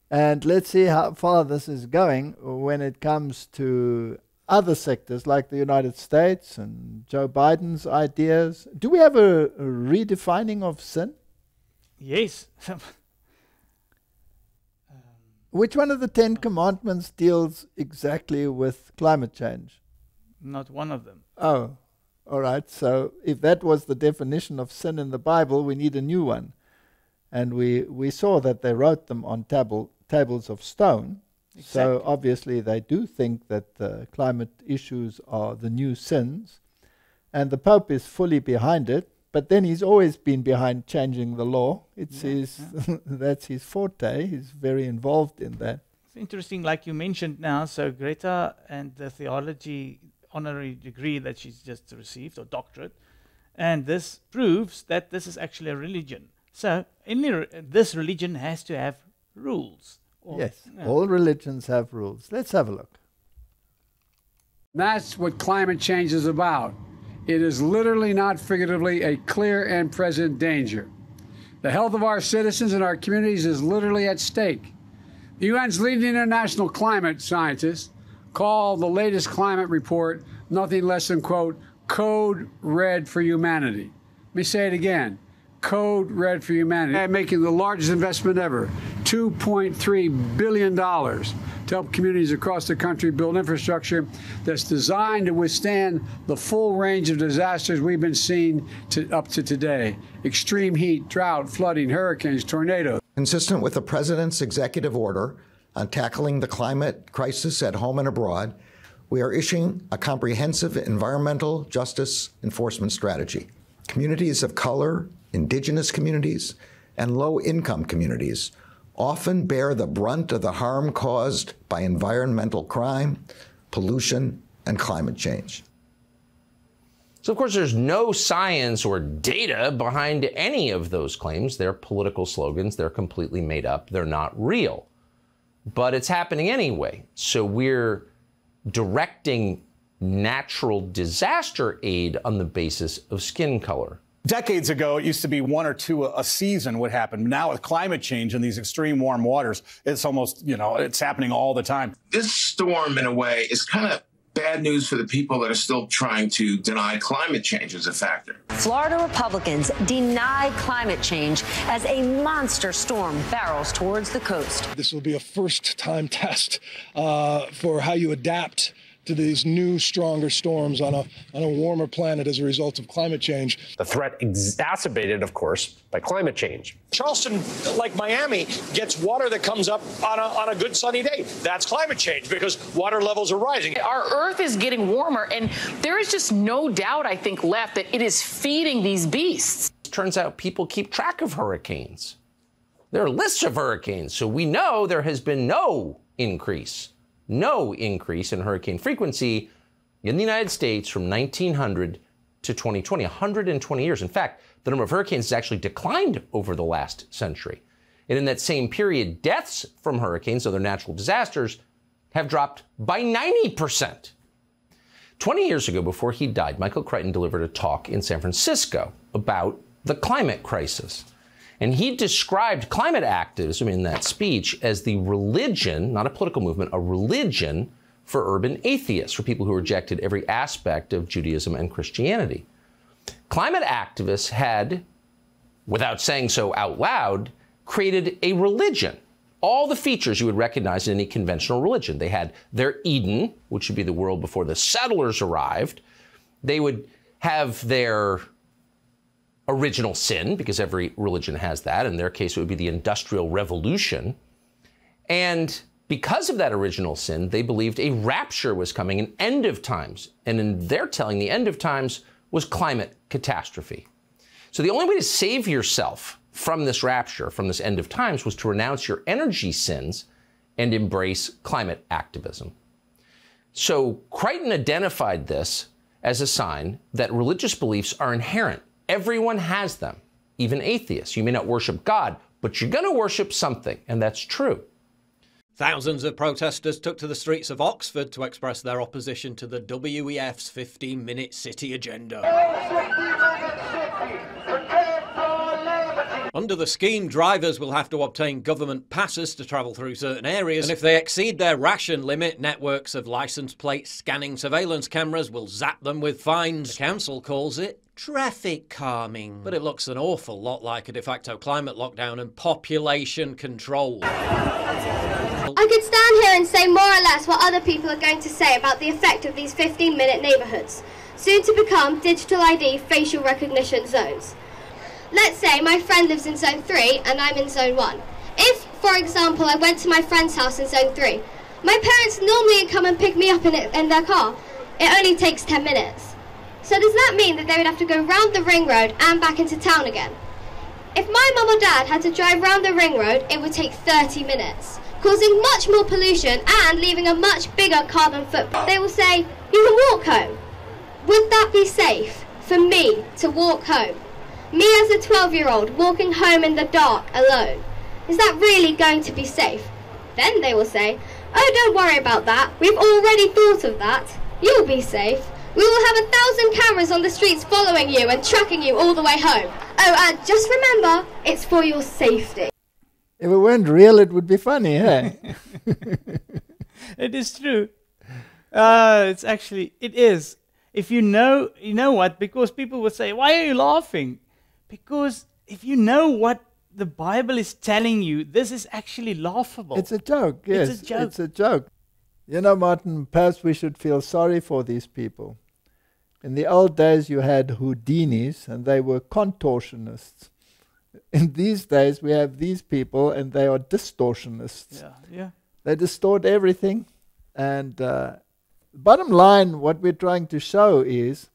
And let's see how far this is going when it comes to other sectors like the United States and Joe Biden's ideas. Do we have a redefining of sin? Yes. Which one of the 10 commandments deals exactly with climate change? Not one of them. Oh, all right. So if that was the definition of sin in the Bible, we need a new one. And we saw that they wrote them on tables of stone. Exactly. So obviously they do think that climate issues are the new sins. And the Pope is fully behind it. But then he's always been behind changing the law. It's that's his forte. He's very involved in that. It's interesting, like you mentioned now, so Greta and the theology honorary degree that she's just received, or doctorate, and this proves that this is actually a religion. So this religion has to have rules. Yes, all religions have rules. Let's have a look. That's what climate change is about. It is literally, not figuratively, a clear and present danger. The health of our citizens and our communities is literally at stake. The UN's leading international climate scientists call the latest climate report nothing less than, quote, code red for humanity. Let me say it again. Code red for humanity. And making the largest investment ever, $2.3 billion to help communities across the country build infrastructure that's designed to withstand the full range of disasters we've been seeing up to today. Extreme heat, drought, flooding, hurricanes, tornadoes. Consistent with the President's executive order on tackling the climate crisis at home and abroad, we are issuing a comprehensive environmental justice enforcement strategy. Communities of color, indigenous communities, and low-income communities often bear the brunt of the harm caused by environmental crime, pollution, and climate change. So, of course, there's no science or data behind any of those claims. They're political slogans. They're completely made up. They're not real. But it's happening anyway. So we're directing natural disaster aid on the basis of skin color. Decades ago, it used to be 1 or 2 a season would happen. Now with climate change and these extreme warm waters, it's almost, it's happening all the time. This storm, in a way, is kind of bad news for the people that are still trying to deny climate change as a factor. Florida Republicans deny climate change as a monster storm barrels towards the coast. This will be a first-time test for how you adapt to these new, stronger storms on a warmer planet as a result of climate change. The threat exacerbated, of course, by climate change. Charleston, like Miami, gets water that comes up on a good sunny day. That's climate change because water levels are rising. Our Earth is getting warmer, and there is just no doubt, I think, left that it is feeding these beasts. Turns out people keep track of hurricanes. There are lists of hurricanes, so we know there has been no increase in hurricane frequency in the United States from 1900 to 2020, 120 years. In fact, the number of hurricanes has actually declined over the last century. And in that same period, deaths from hurricanes, other natural disasters, have dropped by 90%. 20 years ago, before he died, Michael Crichton delivered a talk in San Francisco about the climate crisis. And he described climate activism in that speech as the religion, not a political movement, a religion for urban atheists, for people who rejected every aspect of Judaism and Christianity. Climate activists had, without saying so out loud, created a religion. All the features you would recognize in any conventional religion. They had their Eden, which would be the world before the settlers arrived. They would have their original sin, because every religion has that. In their case, it would be the Industrial Revolution. And because of that original sin, they believed a rapture was coming, an end of times. And in their telling, the end of times was climate catastrophe. So the only way to save yourself from this rapture, from this end of times, was to renounce your energy sins and embrace climate activism. So Crichton identified this as a sign that religious beliefs are inherent. Everyone has them, even atheists. You may not worship God, but you're going to worship something, and that's true. Thousands of protesters took to the streets of Oxford to express their opposition to the WEF's 15-minute city agenda. Under the scheme, drivers will have to obtain government passes to travel through certain areas, and if they exceed their ration limit, networks of licence plate scanning surveillance cameras will zap them with fines. The council calls it traffic calming, but it looks an awful lot like a de facto climate lockdown and population control. I could stand here and say more or less what other people are going to say about the effect of these 15-minute neighbourhoods, soon to become digital ID facial recognition zones. Let's say my friend lives in Zone 3 and I'm in Zone 1. If, for example, I went to my friend's house in Zone 3, my parents normally come and pick me up in their car. It only takes 10 minutes. So does that mean that they would have to go round the ring road and back into town again? If my mum or dad had to drive round the ring road, it would take 30 minutes, causing much more pollution and leaving a much bigger carbon footprint. They will say, you can walk home. Would that be safe for me to walk home? Me as a 12-year-old walking home in the dark alone. Is that really going to be safe? Then they will say, oh, don't worry about that. We've already thought of that. You'll be safe. We will have 1,000 cameras on the streets following you and tracking you all the way home. Oh, just remember, it's for your safety. If it weren't real, it would be funny, hey? It is true. It is. If you know what? Because people would say, why are you laughing? Because if you know what the Bible is telling you, this is actually laughable. It's a joke, yes. It's a joke. It's a joke. You know, Martin, perhaps we should feel sorry for these people. In the old days, you had Houdinis, and they were contortionists. In these days, we have these people, and they are distortionists. Yeah. They distort everything. And bottom line, what we're trying to show is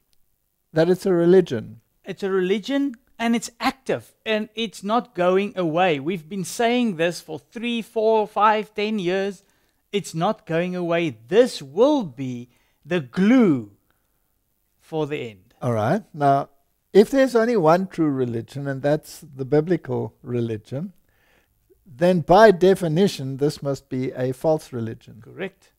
that it's a religion. It's a religion, and it's active, and it's not going away. We've been saying this for 3, 4, 5, 10 years. It's not going away. This will be the glue for the end. All right. Now, if there's only one true religion, and that's the biblical religion, then by definition, this must be a false religion. Correct.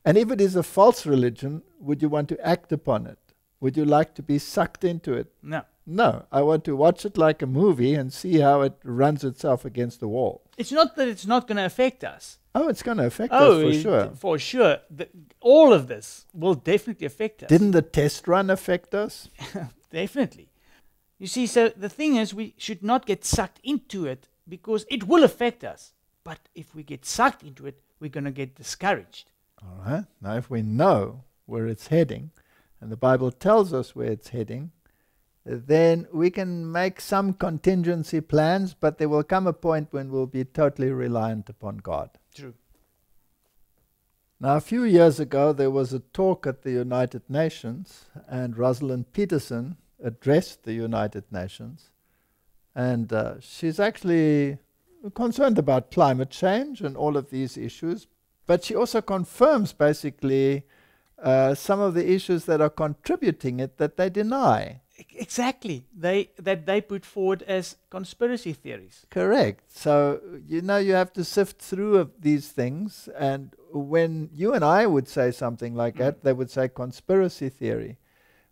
And if it is a false religion, would you want to act upon it? Would you like to be sucked into it? No. No. I want to watch it like a movie and see how it runs itself against the wall. It's not that it's not going to affect us. Oh, it's going to affect us for sure. For sure. All of this will definitely affect us. Didn't the test run affect us? Definitely. You see, so the thing is, we should not get sucked into it because it will affect us. But if we get sucked into it, we're going to get discouraged. All right. Now, if we know where it's heading, and the Bible tells us where it's heading, then we can make some contingency plans, but there will come a point when we'll be totally reliant upon God. True. Now, a few years ago, there was a talk at the United Nations, and Rosalind Peterson addressed the United Nations, and she's actually concerned about climate change and all of these issues, but she also confirms basically some of the issues that are contributing it that they deny. Exactly. That they put forward as conspiracy theories. Correct. So, you know, you have to sift through these things, and when you and I would say something like that, they would say conspiracy theory.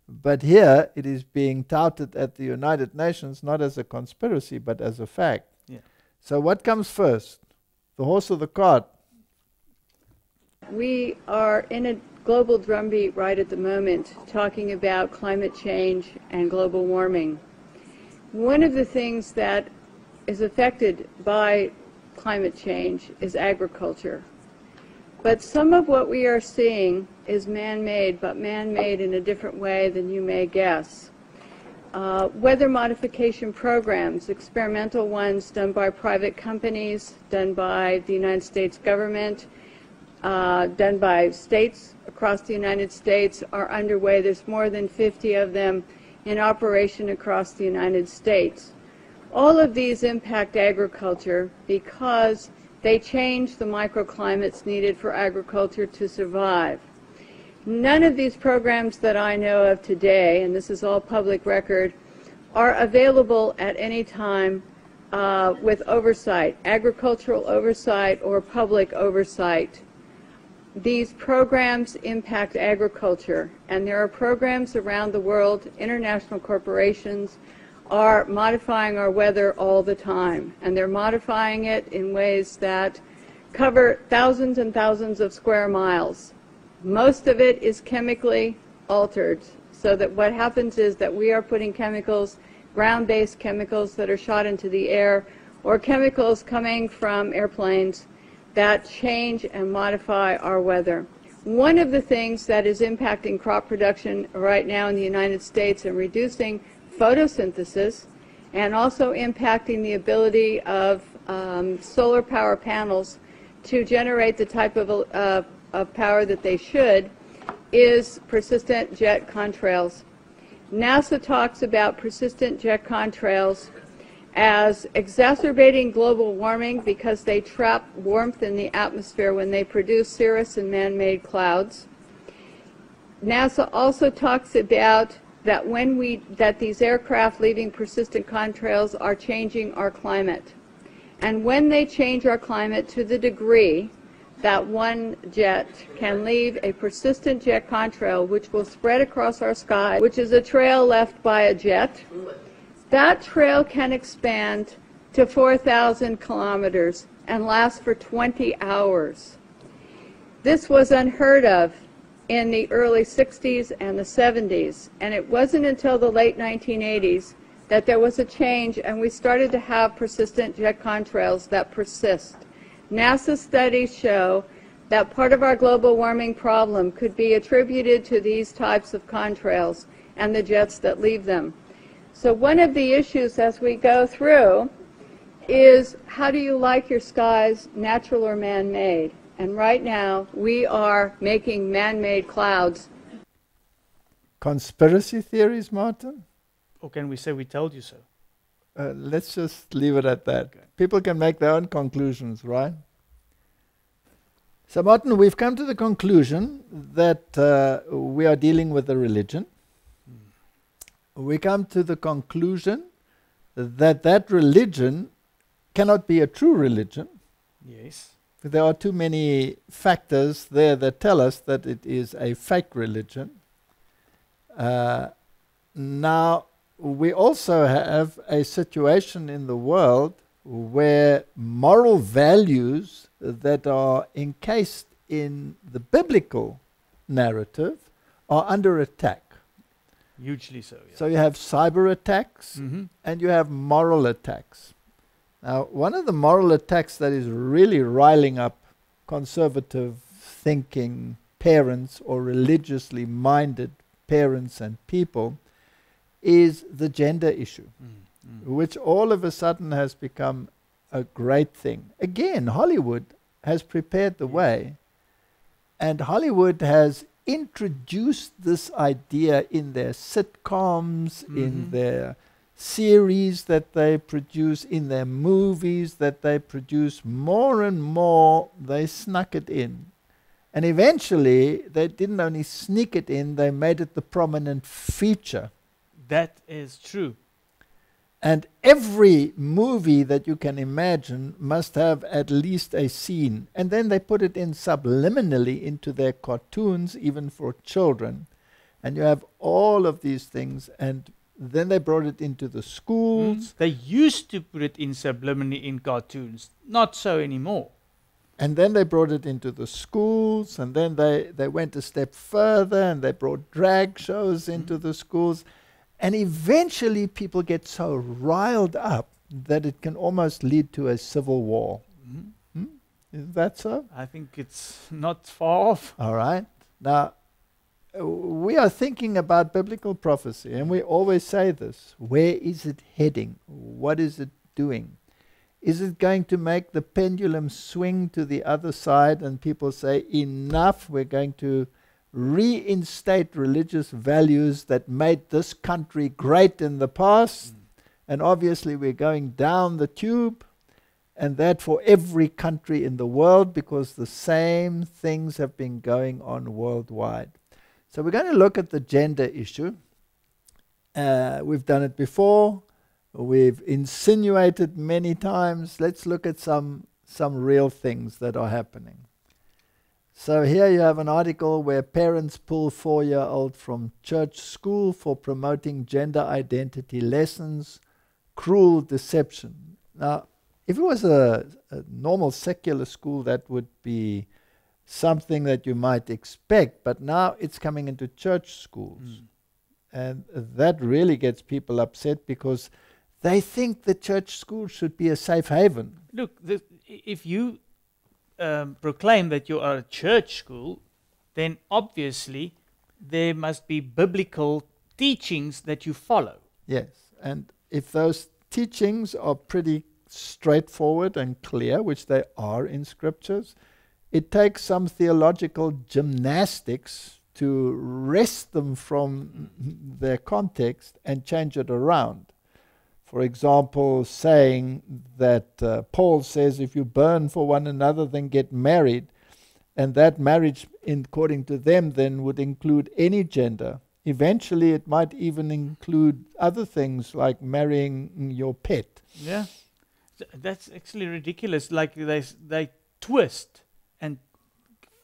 But here, it is being touted at the United Nations not as a conspiracy, but as a fact. Yeah. So what comes first, the horse or the cart? We are in a global drumbeat right at the moment, talking about climate change and global warming. One of the things that is affected by climate change is agriculture. But some of what we are seeing is man-made, but man-made in a different way than you may guess. Weather modification programs, experimental ones done by private companies, done by the United States government, done by states across the United States are underway. There's more than 50 of them in operation across the United States. All of these impact agriculture because they change the microclimates needed for agriculture to survive. None of these programs that I know of today, and this is all public record, are available at any time with oversight, agricultural oversight or public oversight. These programs impact agriculture, and there are programs around the world. International corporations are modifying our weather all the time, and they're modifying it in ways that cover thousands and thousands of square miles. Most of it is chemically altered, so that what happens is that we are putting chemicals, ground-based chemicals that are shot into the air, or chemicals coming from airplanes that change and modify our weather. One of the things that is impacting crop production right now in the United States and reducing photosynthesis, and also impacting the ability of solar power panels to generate the type of power that they should, is persistent jet contrails. NASA talks about persistent jet contrails as exacerbating global warming because they trap warmth in the atmosphere when they produce cirrus and man-made clouds. NASA also talks about that that these aircraft leaving persistent contrails are changing our climate. And when they change our climate to the degree that one jet can leave a persistent jet contrail, which will spread across our sky, which is a trail left by a jet, that trail can expand to 4,000 kilometers and last for 20 hours. This was unheard of in the early 60s and the 70s, and it wasn't until the late 1980s that there was a change and we started to have persistent jet contrails that persist. NASA studies show that part of our global warming problem could be attributed to these types of contrails and the jets that leave them. So one of the issues as we go through is, how do you like your skies, natural or man-made? And right now we are making man-made clouds. Conspiracy theories, Martin? Or can we say we told you so? Let's just leave it at that. Okay. People can make their own conclusions, right? So, Martin, we've come to the conclusion that we are dealing with a religion. We come to the conclusion that that religion cannot be a true religion. Yes. There are too many factors there that tell us that it is a fake religion. Now, we also have a situation in the world where moral values that are encased in the biblical narrative are under attack. Hugely so, yeah. So you have cyber attacks and you have moral attacks. Now, one of the moral attacks that is really riling up conservative thinking parents or religiously minded parents and people is the gender issue, which all of a sudden has become a great thing. Again, Hollywood has prepared the way, and Hollywood has introduced this idea in their sitcoms, in their series that they produce, in their movies that they produce. More and more they snuck it in. And eventually they didn't only sneak it in, they made it the prominent feature. That is true. And every movie that you can imagine must have at least a scene. And then they put it in subliminally into their cartoons, even for children. And you have all of these things. And then they brought it into the schools. They used to put it in subliminally in cartoons. Not so anymore. And then they brought it into the schools. And then they went a step further and they brought drag shows into the schools. And eventually people get so riled up that it can almost lead to a civil war. Is that so? I think it's not far off. All right. Now, we are thinking about biblical prophecy, and we always say this. Where is it heading? What is it doing? Is it going to make the pendulum swing to the other side and people say, enough, we're going to reinstate religious values that made this country great in the past, and obviously we're going down the tube, and that for every country in the world, because the same things have been going on worldwide. So we're going to look at the gender issue. We've done it before. We've insinuated many times. Let's look at some real things that are happening. So here you have an article where parents pull 4-year-old from church school for promoting gender identity lessons, cruel deception. Now, if it was a normal secular school, that would be something that you might expect, but now it's coming into church schools. And that really gets people upset because they think the church school should be a safe haven. Look, if you proclaim that you are a church school, then obviously there must be biblical teachings that you follow. Yes, and if those teachings are pretty straightforward and clear, which they are in scriptures, it takes some theological gymnastics to wrest them from their context and change it around. For example, saying that Paul says if you burn for one another, then get married, and that marriage, according to them, then would include any gender. Eventually, it might even include other things like marrying your pet. Yeah, that's actually ridiculous. Like they twist and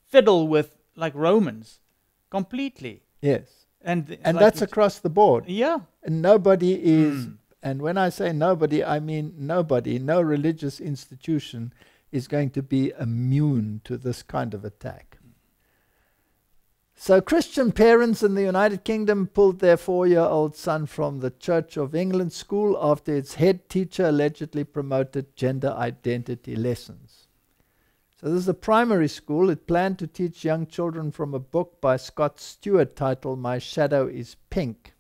fiddle with like Romans completely. Yes, and like that's across the board. Yeah, and nobody is. And when I say nobody, I mean nobody. No religious institution is going to be immune to this kind of attack. So Christian parents in the United Kingdom pulled their 4-year-old son from the Church of England school after its head teacher allegedly promoted gender identity lessons. So this is a primary school. It planned to teach young children from a book by Scott Stewart titled My Shadow is Pink,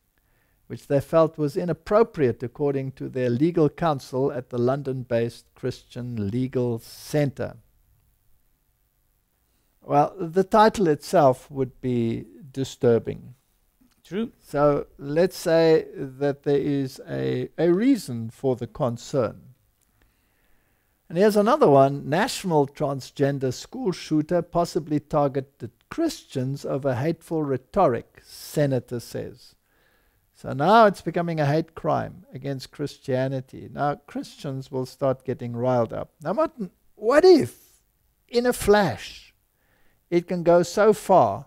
which they felt was inappropriate according to their legal counsel at the London-based Christian Legal Centre. Well, the title itself would be disturbing. True. So let's say that there is a reason for the concern. And here's another one. National transgender school shooter possibly targeted Christians over hateful rhetoric, senator says. So now it's becoming a hate crime against Christianity. Now Christians will start getting riled up. Now what if, in a flash, it can go so far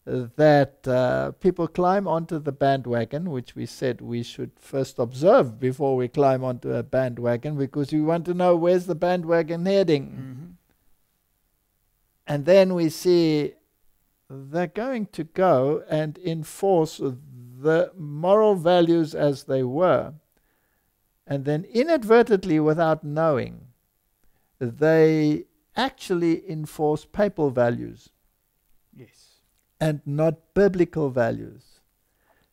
that people climb onto the bandwagon, which we said we should first observe before we climb onto a bandwagon, because we want to know where's the bandwagon heading. And then we see they're going to go and enforce the moral values as they were, and then inadvertently, without knowing, they actually enforce papal values. Yes. And not biblical values.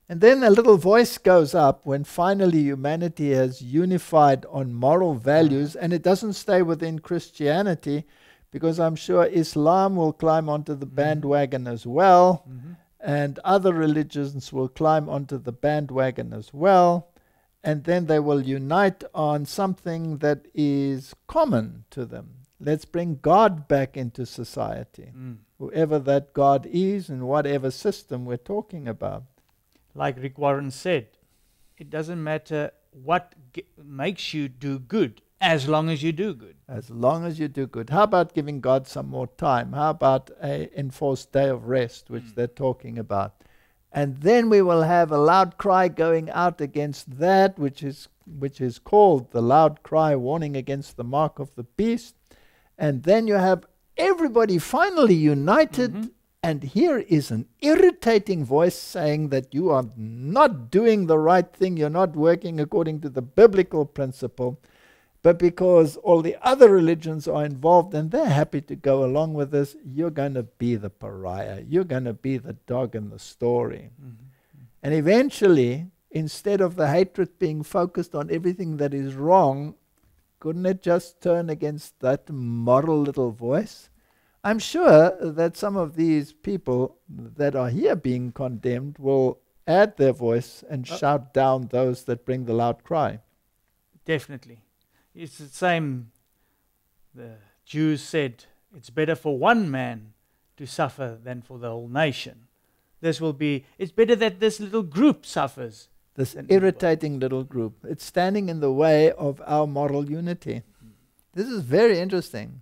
And then a little voice goes up when finally humanity has unified on moral values, and it doesn't stay within Christianity, because I'm sure Islam will climb onto the bandwagon as well, and other religions will climb onto the bandwagon as well, and then they will unite on something that is common to them. Let's bring God back into society, whoever that God is and whatever system we're talking about. Like Rick Warren said, it doesn't matter what makes you do good, as long as you do good. As long as you do good. How about giving God some more time? How about an enforced day of rest, which they're talking about? And then we will have a loud cry going out against that which is called the loud cry warning against the mark of the beast. And then you have everybody finally united, and here is an irritating voice saying that you are not doing the right thing, you're not working according to the biblical principle, but because all the other religions are involved and they're happy to go along with this, you're going to be the pariah. You're going to be the dog in the story. And eventually, instead of the hatred being focused on everything that is wrong, couldn't it just turn against that moral little voice? I'm sure that some of these people that are here being condemned will add their voice and shout down those that bring the loud cry. Definitely. It's the same. The Jews said it's better for one man to suffer than for the whole nation. this will be, it's better that this little group suffers. This irritating little group. It's standing in the way of our moral unity. This is very interesting.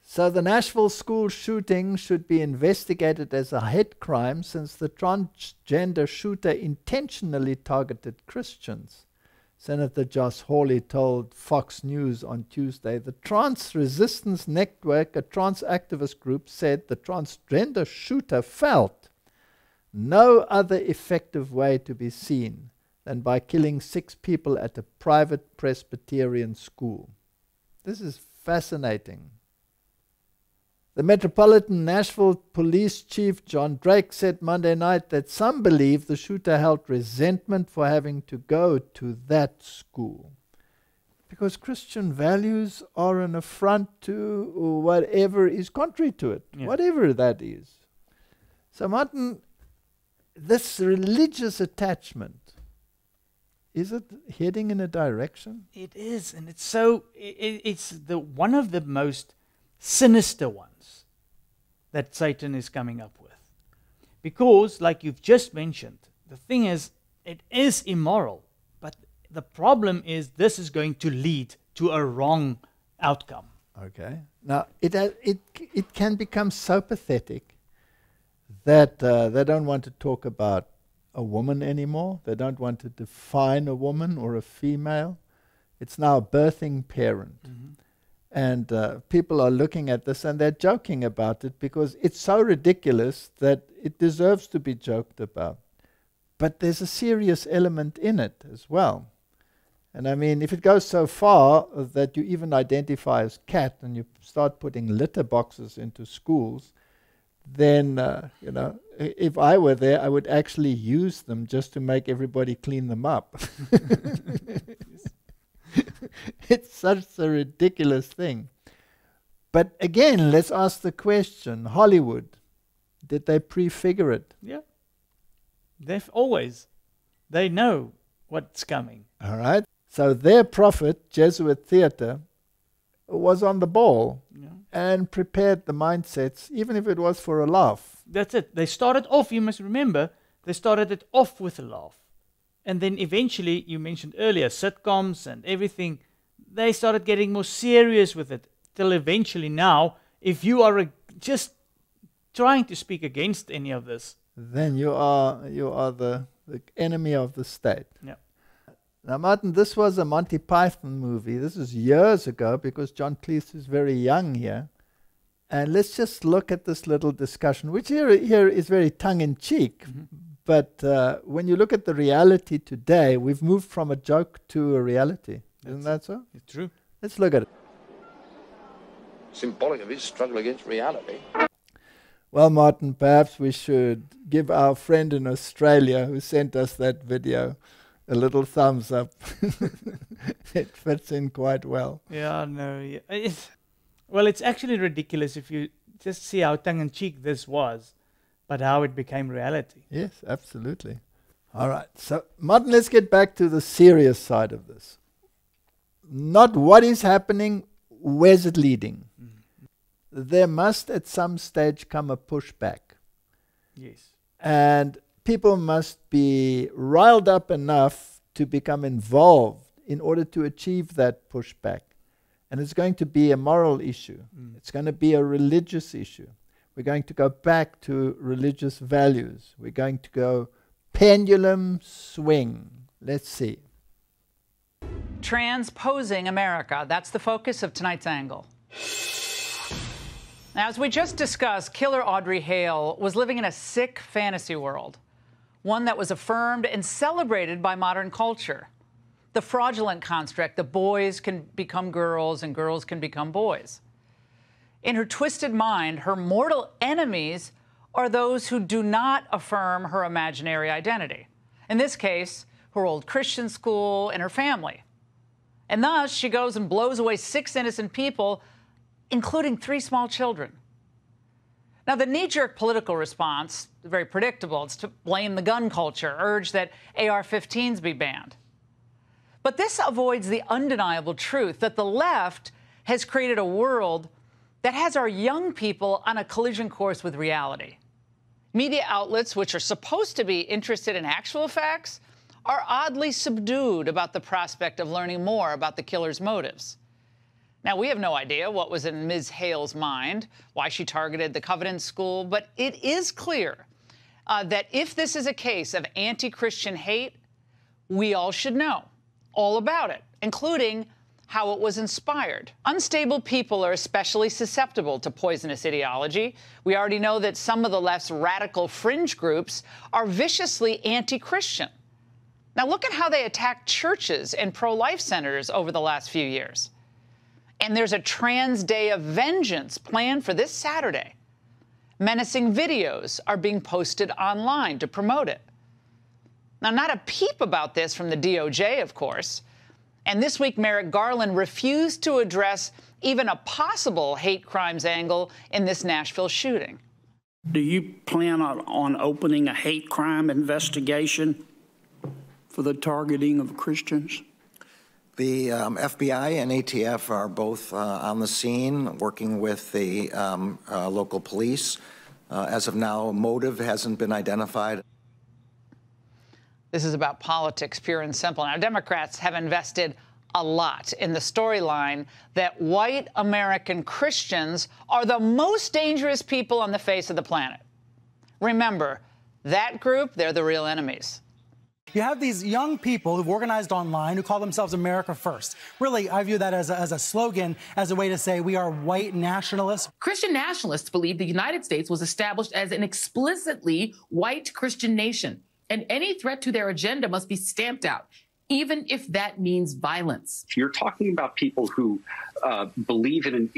So the Nashville school shooting should be investigated as a hate crime since the transgender shooter intentionally targeted Christians. Senator Josh Hawley told Fox News on Tuesday. The Trans Resistance Network, a trans activist group, said the transgender shooter felt no other effective way to be seen than by killing 6 people at a private Presbyterian school. This is fascinating. The Metropolitan Nashville Police Chief John Drake said Monday night that some believe the shooter held resentment for having to go to that school because Christian values are an affront to whatever is contrary to it, whatever that is. So Martin, this religious attachment, is it heading in a direction? It is, and it's so, it's one of the most sinister ones that Satan is coming up with. Because, like you've just mentioned, the thing is, it is immoral, but the problem is this is going to lead to a wrong outcome. Okay. Now, it can become so pathetic that they don't want to talk about a woman anymore. They don't want to define a woman or a female. It's now a birthing parent. Mm-hmm. And people are looking at this and they're joking about it because it's so ridiculous that it deserves to be joked about. But there's a serious element in it as well. And I mean, if it goes so far that you even identify as cat and you start putting litter boxes into schools, then, you know, if I were there, I would actually use them just to make everybody clean them up. It's such a ridiculous thing. But again, let's ask the question, Hollywood, did they prefigure it? Yeah. They've always. They know what's coming. All right. So their prophet, Jesuit theater, was on the ball and prepared the mindsets, even if it was for a laugh. That's it. They started off, you must remember, they started it off with a laugh. And then eventually, you mentioned earlier, sitcoms and everything, they started getting more serious with it. Till eventually now, if you are just trying to speak against any of this, then you are the enemy of the state. Yeah. Now, Martin, this was a Monty Python movie. This is years ago because John Cleese is very young here. And let's just look at this little discussion, which here is very tongue-in-cheek. Mm-hmm. But when you look at the reality today, we've moved from a joke to a reality. Isn't that so? It's true. Let's look at it. Symbolic of his struggle against reality. Well, Martin, perhaps we should give our friend in Australia who sent us that video a little thumbs up. It fits in quite well. Yeah, no. Yeah. Well, it's actually ridiculous if you just see how tongue-in-cheek this was, but how it became reality. Yes, absolutely. All right. So, Martin, let's get back to the serious side of this. Not what is happening, where's it leading? Mm-hmm. There must at some stage come a pushback. Yes. And people must be riled up enough to become involved in order to achieve that pushback. And it's going to be a moral issue. Mm. It's going to be a religious issue. We're going to go back to religious values. We're going to go pendulum swing. Let's see. Transposing America. That's the focus of tonight's angle. Now, as we just discussed, killer Audrey Hale was living in a sick fantasy world, one that was affirmed and celebrated by modern culture. The fraudulent construct that boys can become girls and girls can become boys. In her twisted mind, her mortal enemies are those who do not affirm her imaginary identity. In this case, her old Christian school and her family. And thus, she goes and blows away 6 innocent people, including 3 small children. Now, the knee-jerk political response is very predictable. It's to blame the gun culture, urge that AR-15s be banned. But this avoids the undeniable truth that the left has created a world that has our young people on a collision course with reality. Media outlets, which are supposed to be interested in actual facts, are oddly subdued about the prospect of learning more about the killer's motives. Now, we have no idea what was in Ms. Hale's mind, why she targeted the Covenant School, but it is clear that if this is a case of anti-Christian hate, we all should know all about it, including how it was inspired. Unstable people are especially susceptible to poisonous ideology. We already know that some of the left's radical fringe groups are viciously anti-Christian. Now look at how they attacked churches and pro-life centers over the last few years. And there's a trans day of vengeance planned for this Saturday. Menacing videos are being posted online to promote it. Now, not a peep about this from the DOJ, of course. And this week, Merrick Garland refused to address even a possible hate crimes angle in this Nashville shooting. Do you plan on opening a hate crime investigation for the targeting of Christians? The FBI and ATF are both on the scene, working with the local police. As of now, motive hasn't been identified. This is about politics, pure and simple. Now, Democrats have invested a lot in the storyline that white American Christians are the most dangerous people on the face of the planet. Remember, that group, they're the real enemies. You have these young people who've organized online who call themselves America First. Really, I view that as a slogan, as a way to say we are white nationalists. Christian nationalists believe the United States was established as an explicitly white Christian nation, and any threat to their agenda must be stamped out, even if that means violence. You're talking about people who believe in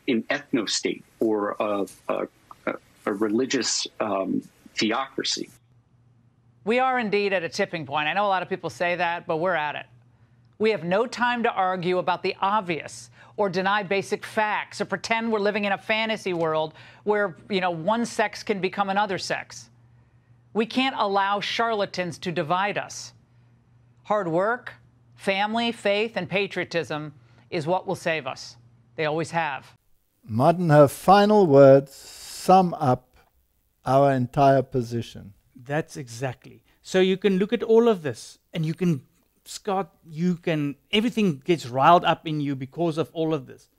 ethno-state or a religious theocracy. We are indeed at a tipping point. I know a lot of people say that, but we're at it. We have no time to argue about the obvious or deny basic facts or pretend we're living in a fantasy world where, one sex can become another sex. We can't allow charlatans to divide us. Hard work, family, faith, and patriotism is what will save us. They always have. Martin, her final words sum up our entire position. That's exactly. So you can look at all of this and you can, Scott, everything gets riled up in you because of all of this.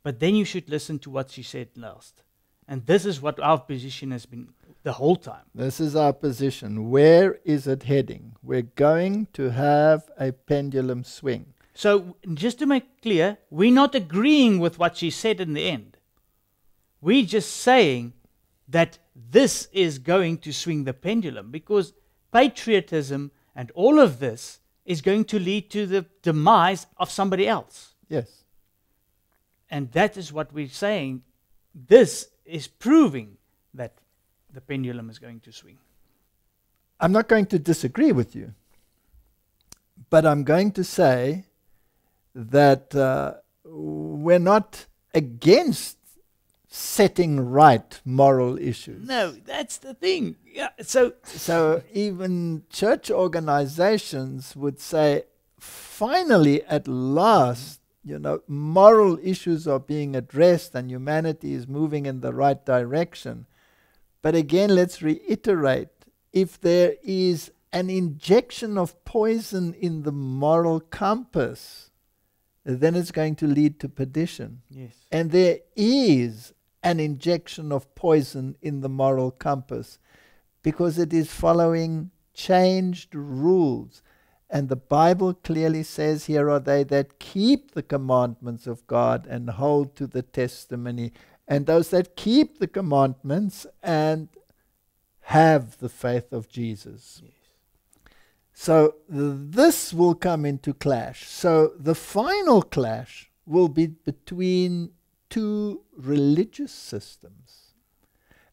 But then you should listen to what she said last. And this is what our position has been the whole time. This is our position. Where is it heading? We're going to have a pendulum swing. So just to make clear, we're not agreeing with what she said in the end. We're just saying that this is going to swing the pendulum because patriotism and all of this is going to lead to the demise of somebody else. Yes. And that is what we're saying. This is proving that the pendulum is going to swing. I'm not going to disagree with you, but I'm going to say that we're not against setting right moral issues. No, that's the thing. Yeah. So even church organizations would say, finally, at last, moral issues are being addressed and humanity is moving in the right direction. But again, let's reiterate, if there is an injection of poison in the moral compass, then it's going to lead to perdition. Yes. And there is an injection of poison in the moral compass because it is following changed rules. And the Bible clearly says, here are they that keep the commandments of God and hold to the testimony. And those that keep the commandments and have the faith of Jesus. Yes. So this will come into clash. So the final clash will be between two religious systems.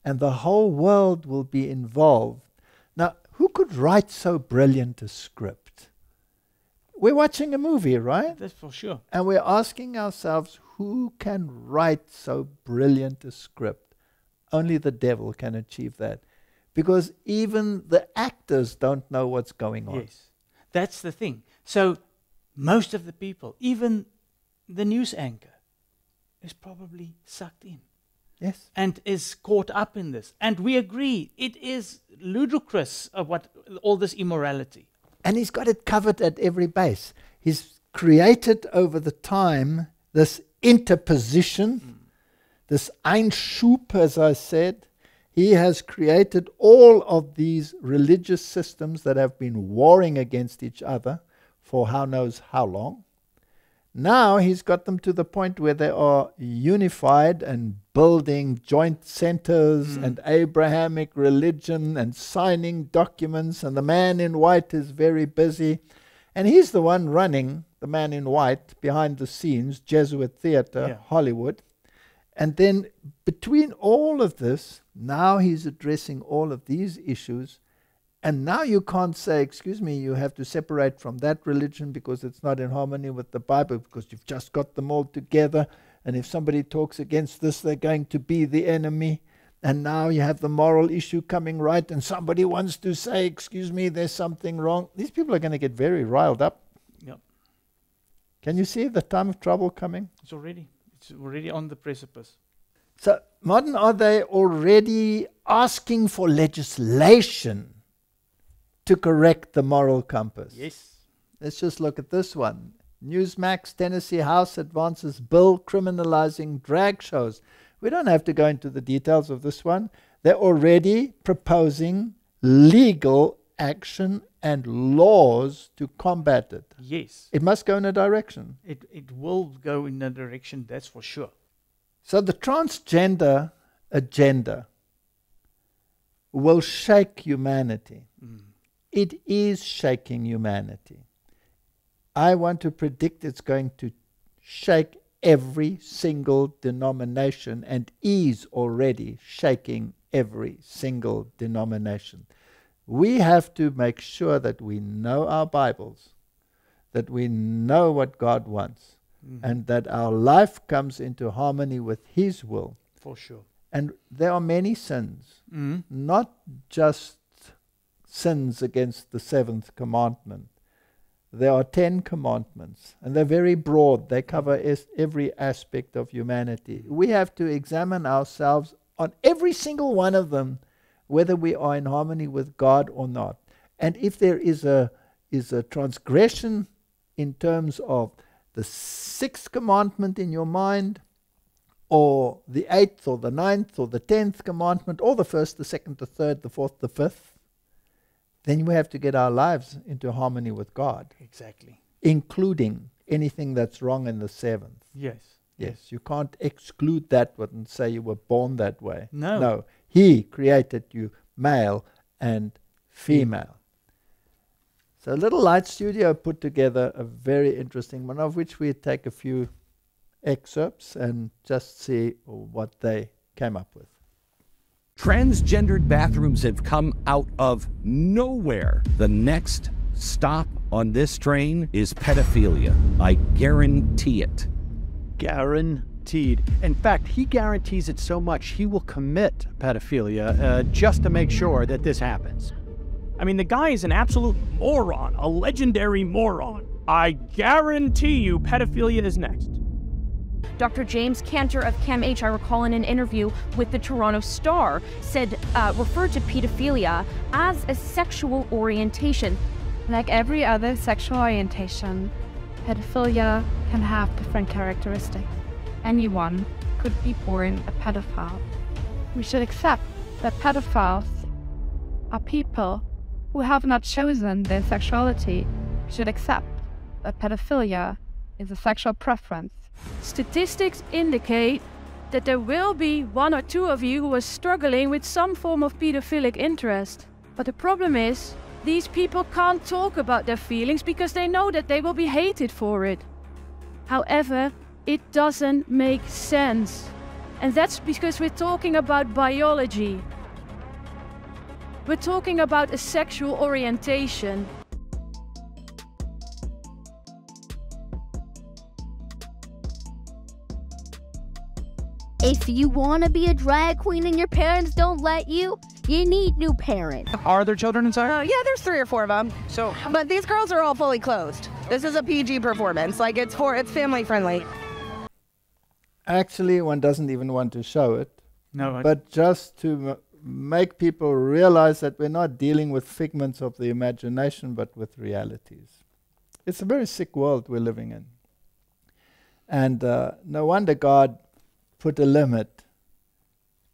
And the whole world will be involved. Now, who could write so brilliant a script? We're watching a movie, right? That's for sure. And we're asking ourselves, who can write so brilliant a script? Only the devil can achieve that. Because even the actors don't know what's going on. Yes, that's the thing. So most of the people, even the news anchor, is probably sucked in. Yes. And is caught up in this. And we agree, it is ludicrous of what all this immorality. And he's got it covered at every base. He's created over the time this interposition, this Einschub, as I said. He has created all of these religious systems that have been warring against each other for how knows how long. Now he's got them to the point where they are unified and building joint centers and Abrahamic religion and signing documents, and the man in white is very busy. And he's the one running, the man in white, behind the scenes, Jesuit theater, Hollywood. And then between all of this, now he's addressing all of these issues. And now you can't say, excuse me, you have to separate from that religion because it's not in harmony with the Bible, because you've just got them all together. And if somebody talks against this, they're going to be the enemy. And now you have the moral issue coming right, and somebody wants to say, excuse me, there's something wrong. These people are going to get very riled up. Yep. Can you see the time of trouble coming? It's already on the precipice. So, Martin, are they already asking for legislation to correct the moral compass? Yes. Let's just look at this one. Newsmax, Tennessee House advances bill criminalizing drag shows. We don't have to go into the details of this one. They're already proposing legal action and laws to combat it. Yes. It must go in a direction. It will go in a direction, that's for sure. So the transgender agenda will shake humanity. It is shaking humanity. I want to predict it's going to shake every single denomination, and is already shaking every single denomination. We have to make sure that we know our Bibles, that we know what God wants, and that our life comes into harmony with His will. For sure. And there are many sins, not just sins against the 7th commandment. There are 10 commandments, and they're very broad. They cover every aspect of humanity. We have to examine ourselves on every single one of them, whether we are in harmony with God or not. And if there is a transgression in terms of the 6th commandment in your mind, or the 8th, or the 9th, or the 10th commandment, or the 1st, the 2nd, the 3rd, the 4th, the 5th, then we have to get our lives into harmony with God. Exactly. Including anything that's wrong in the 7th. Yes. Yes. You can't exclude that one and say you were born that way. No. No. He created you male and female. So Little Light Studio put together a very interesting one, of which we take a few excerpts and just see what they came up with. Transgendered bathrooms have come out of nowhere. The next stop on this train is pedophilia. I guarantee it. Guaranteed. In fact, he guarantees it so much he will commit pedophilia just to make sure that this happens. I mean, the guy is an absolute moron, a legendary moron. I guarantee you pedophilia is next. Dr. James Cantor of CAMH, I recall in an interview with the Toronto Star, referred to pedophilia as a sexual orientation. Like every other sexual orientation, pedophilia can have different characteristics. Anyone could be born a pedophile. We should accept that pedophiles are people who have not chosen their sexuality. We should accept that pedophilia is a sexual preference. Statistics indicate that there will be 1 or 2 of you who are struggling with some form of pedophilic interest. But the problem is, these people can't talk about their feelings because they know that they will be hated for it. However, it doesn't make sense. And that's because we're talking about biology. We're talking about a sexual orientation. If you want to be a drag queen and your parents don't let you, you need new parents. Are there children inside? Yeah, there's 3 or 4 of them. But these girls are all fully clothed. This is a PG performance. Like, it's family friendly. Actually, one doesn't even want to show it No, but just to make people realize that we're not dealing with figments of the imagination, but with realities. It's a very sick world we're living in. And no wonder God put a limit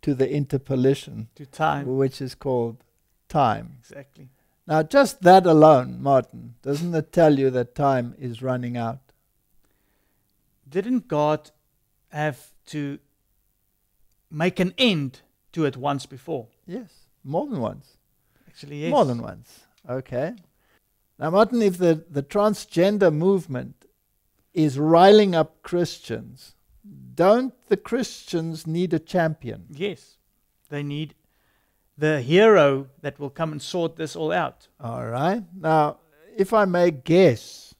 to the interpolation, to time, which is called time. Exactly. Now, just that alone, Martin, doesn't it tell you that time is running out? Didn't God have to make an end to it once before? Yes, more than once. Actually, yes. More than once. Okay. Now, Martin, if the transgender movement is riling up Christians, don't the Christians need a champion? Yes. They need the hero that will come and sort this all out. All right. Now, if I may guess,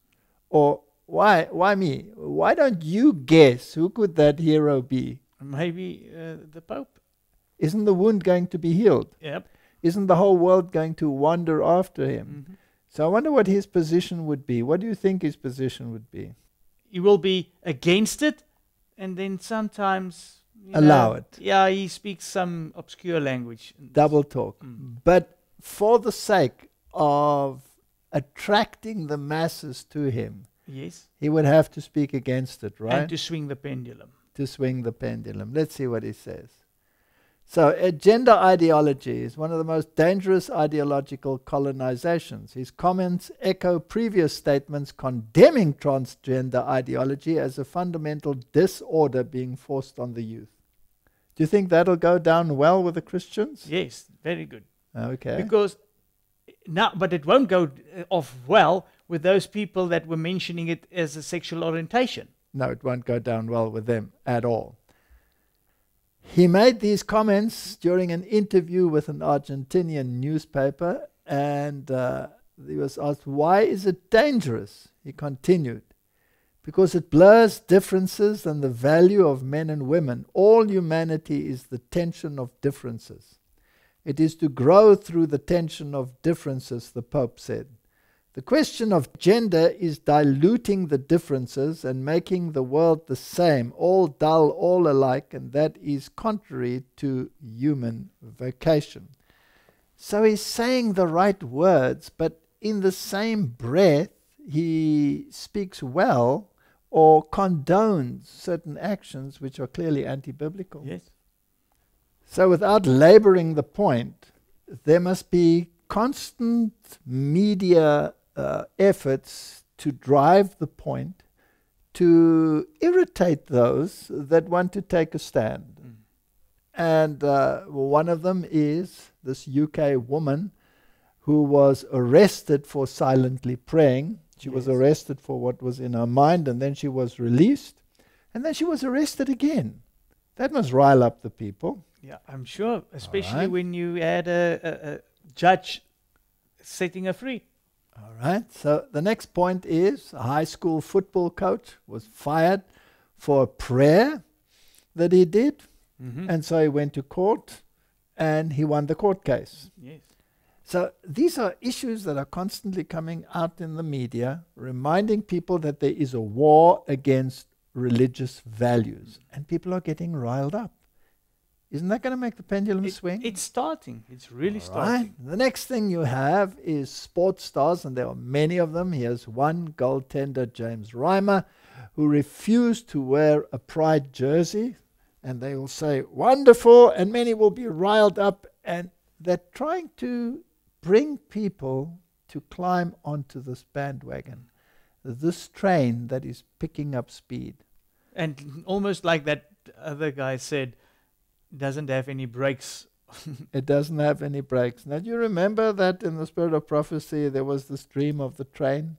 or why me? Why don't you guess who could that hero be? Maybe the Pope. Isn't the wound going to be healed? Yep. Isn't the whole world going to wander after him? Mm-hmm. So I wonder what his position would be. What do you think his position would be? He will be against it, and then sometimes allow it. Yeah, he speaks some obscure language. Double talk. But for the sake of attracting the masses to him, yes, he would have to speak against it, right? And to swing the pendulum. To swing the pendulum. Let's see what he says. So, gender ideology is one of the most dangerous ideological colonizations. His comments echo previous statements condemning transgender ideology as a fundamental disorder being forced on the youth. Do you think that'll go down well with the Christians? Yes, very good. Okay. Because now, but it won't go off well with those people that were mentioning it as a sexual orientation. No, it won't go down well with them at all. He made these comments during an interview with an Argentinian newspaper, and he was asked, why is it dangerous? He continued, because it blurs differences and the value of men and women. All humanity is the tension of differences. It is to grow through the tension of differences, the Pope said. The question of gender is diluting the differences and making the world the same, all dull, all alike, and that is contrary to human vocation. So he's saying the right words, but in the same breath, he speaks well or condones certain actions which are clearly anti-biblical. Yes. So without laboring the point, there must be constant media efforts to drive the point, to irritate those that want to take a stand. And one of them is this UK woman who was arrested for silently praying. She was arrested for what was in her mind, and then she was released, and then she was arrested again. That must rile up the people. Yeah, I'm sure, especially when you had a judge setting her free. All right, so the next point is a high school football coach was fired for a prayer that he did, and so he went to court and he won the court case. Yes. So these are issues that are constantly coming out in the media, reminding people that there is a war against religious values, and people are getting riled up. Isn't that going to make the pendulum swing? It's starting. It's really starting. The next thing you have is sports stars, and there are many of them. Here's one goaltender, James Reimer, who refused to wear a pride jersey, and they will say, wonderful, and many will be riled up, and they're trying to bring people to climb onto this bandwagon, this train that is picking up speed. And almost like that other guy said, doesn't have any brakes. It doesn't have any brakes. Now, do you remember that in the Spirit of Prophecy there was this dream of the train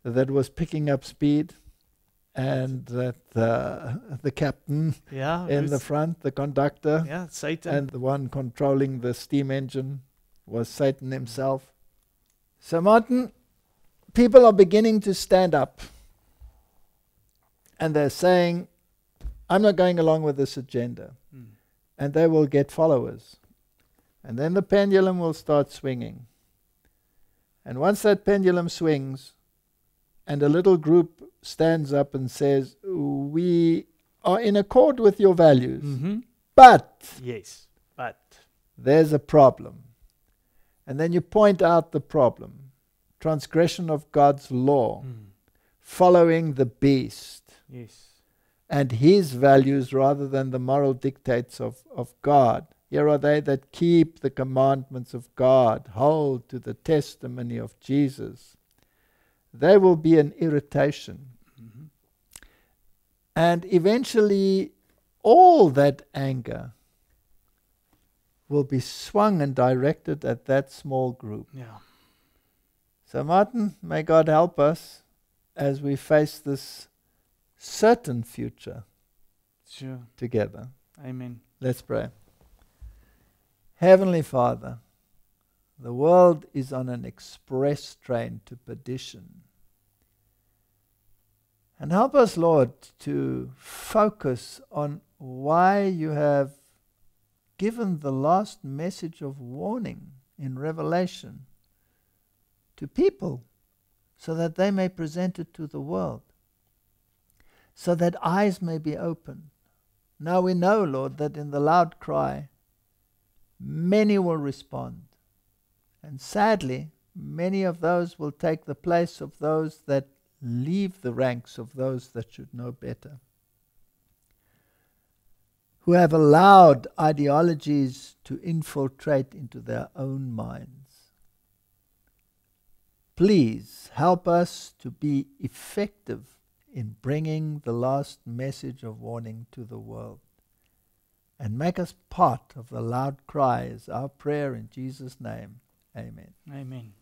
that was picking up speed, and that the captain in the front, the conductor, Satan, and the one controlling the steam engine was Satan himself. So, Martin, people are beginning to stand up, and they're saying, I'm not going along with this agenda. And they will get followers. And then the pendulum will start swinging. And once that pendulum swings, and a little group stands up and says, we are in accord with your values, But Yes, but there's a problem. And then you point out the problem. Transgression of God's law, following the beast, yes, and his values rather than the moral dictates of God. Here are they that keep the commandments of God, hold to the testimony of Jesus. They will be an irritation. And eventually, all that anger will be swung and directed at that small group. Yeah. So Martin, may God help us as we face this certain future together. Amen. Let's pray. Heavenly Father, the world is on an express train to perdition. And help us, Lord, to focus on why you have given the last message of warning in Revelation to people so that they may present it to the world, so that eyes may be opened. Now we know, Lord, that in the loud cry, many will respond. And sadly, many of those will take the place of those that leave the ranks of those that should know better, who have allowed ideologies to infiltrate into their own minds. Please help us to be effective in bringing the last message of warning to the world, and make us part of the loud cry is our prayer in Jesus' name. Amen. Amen.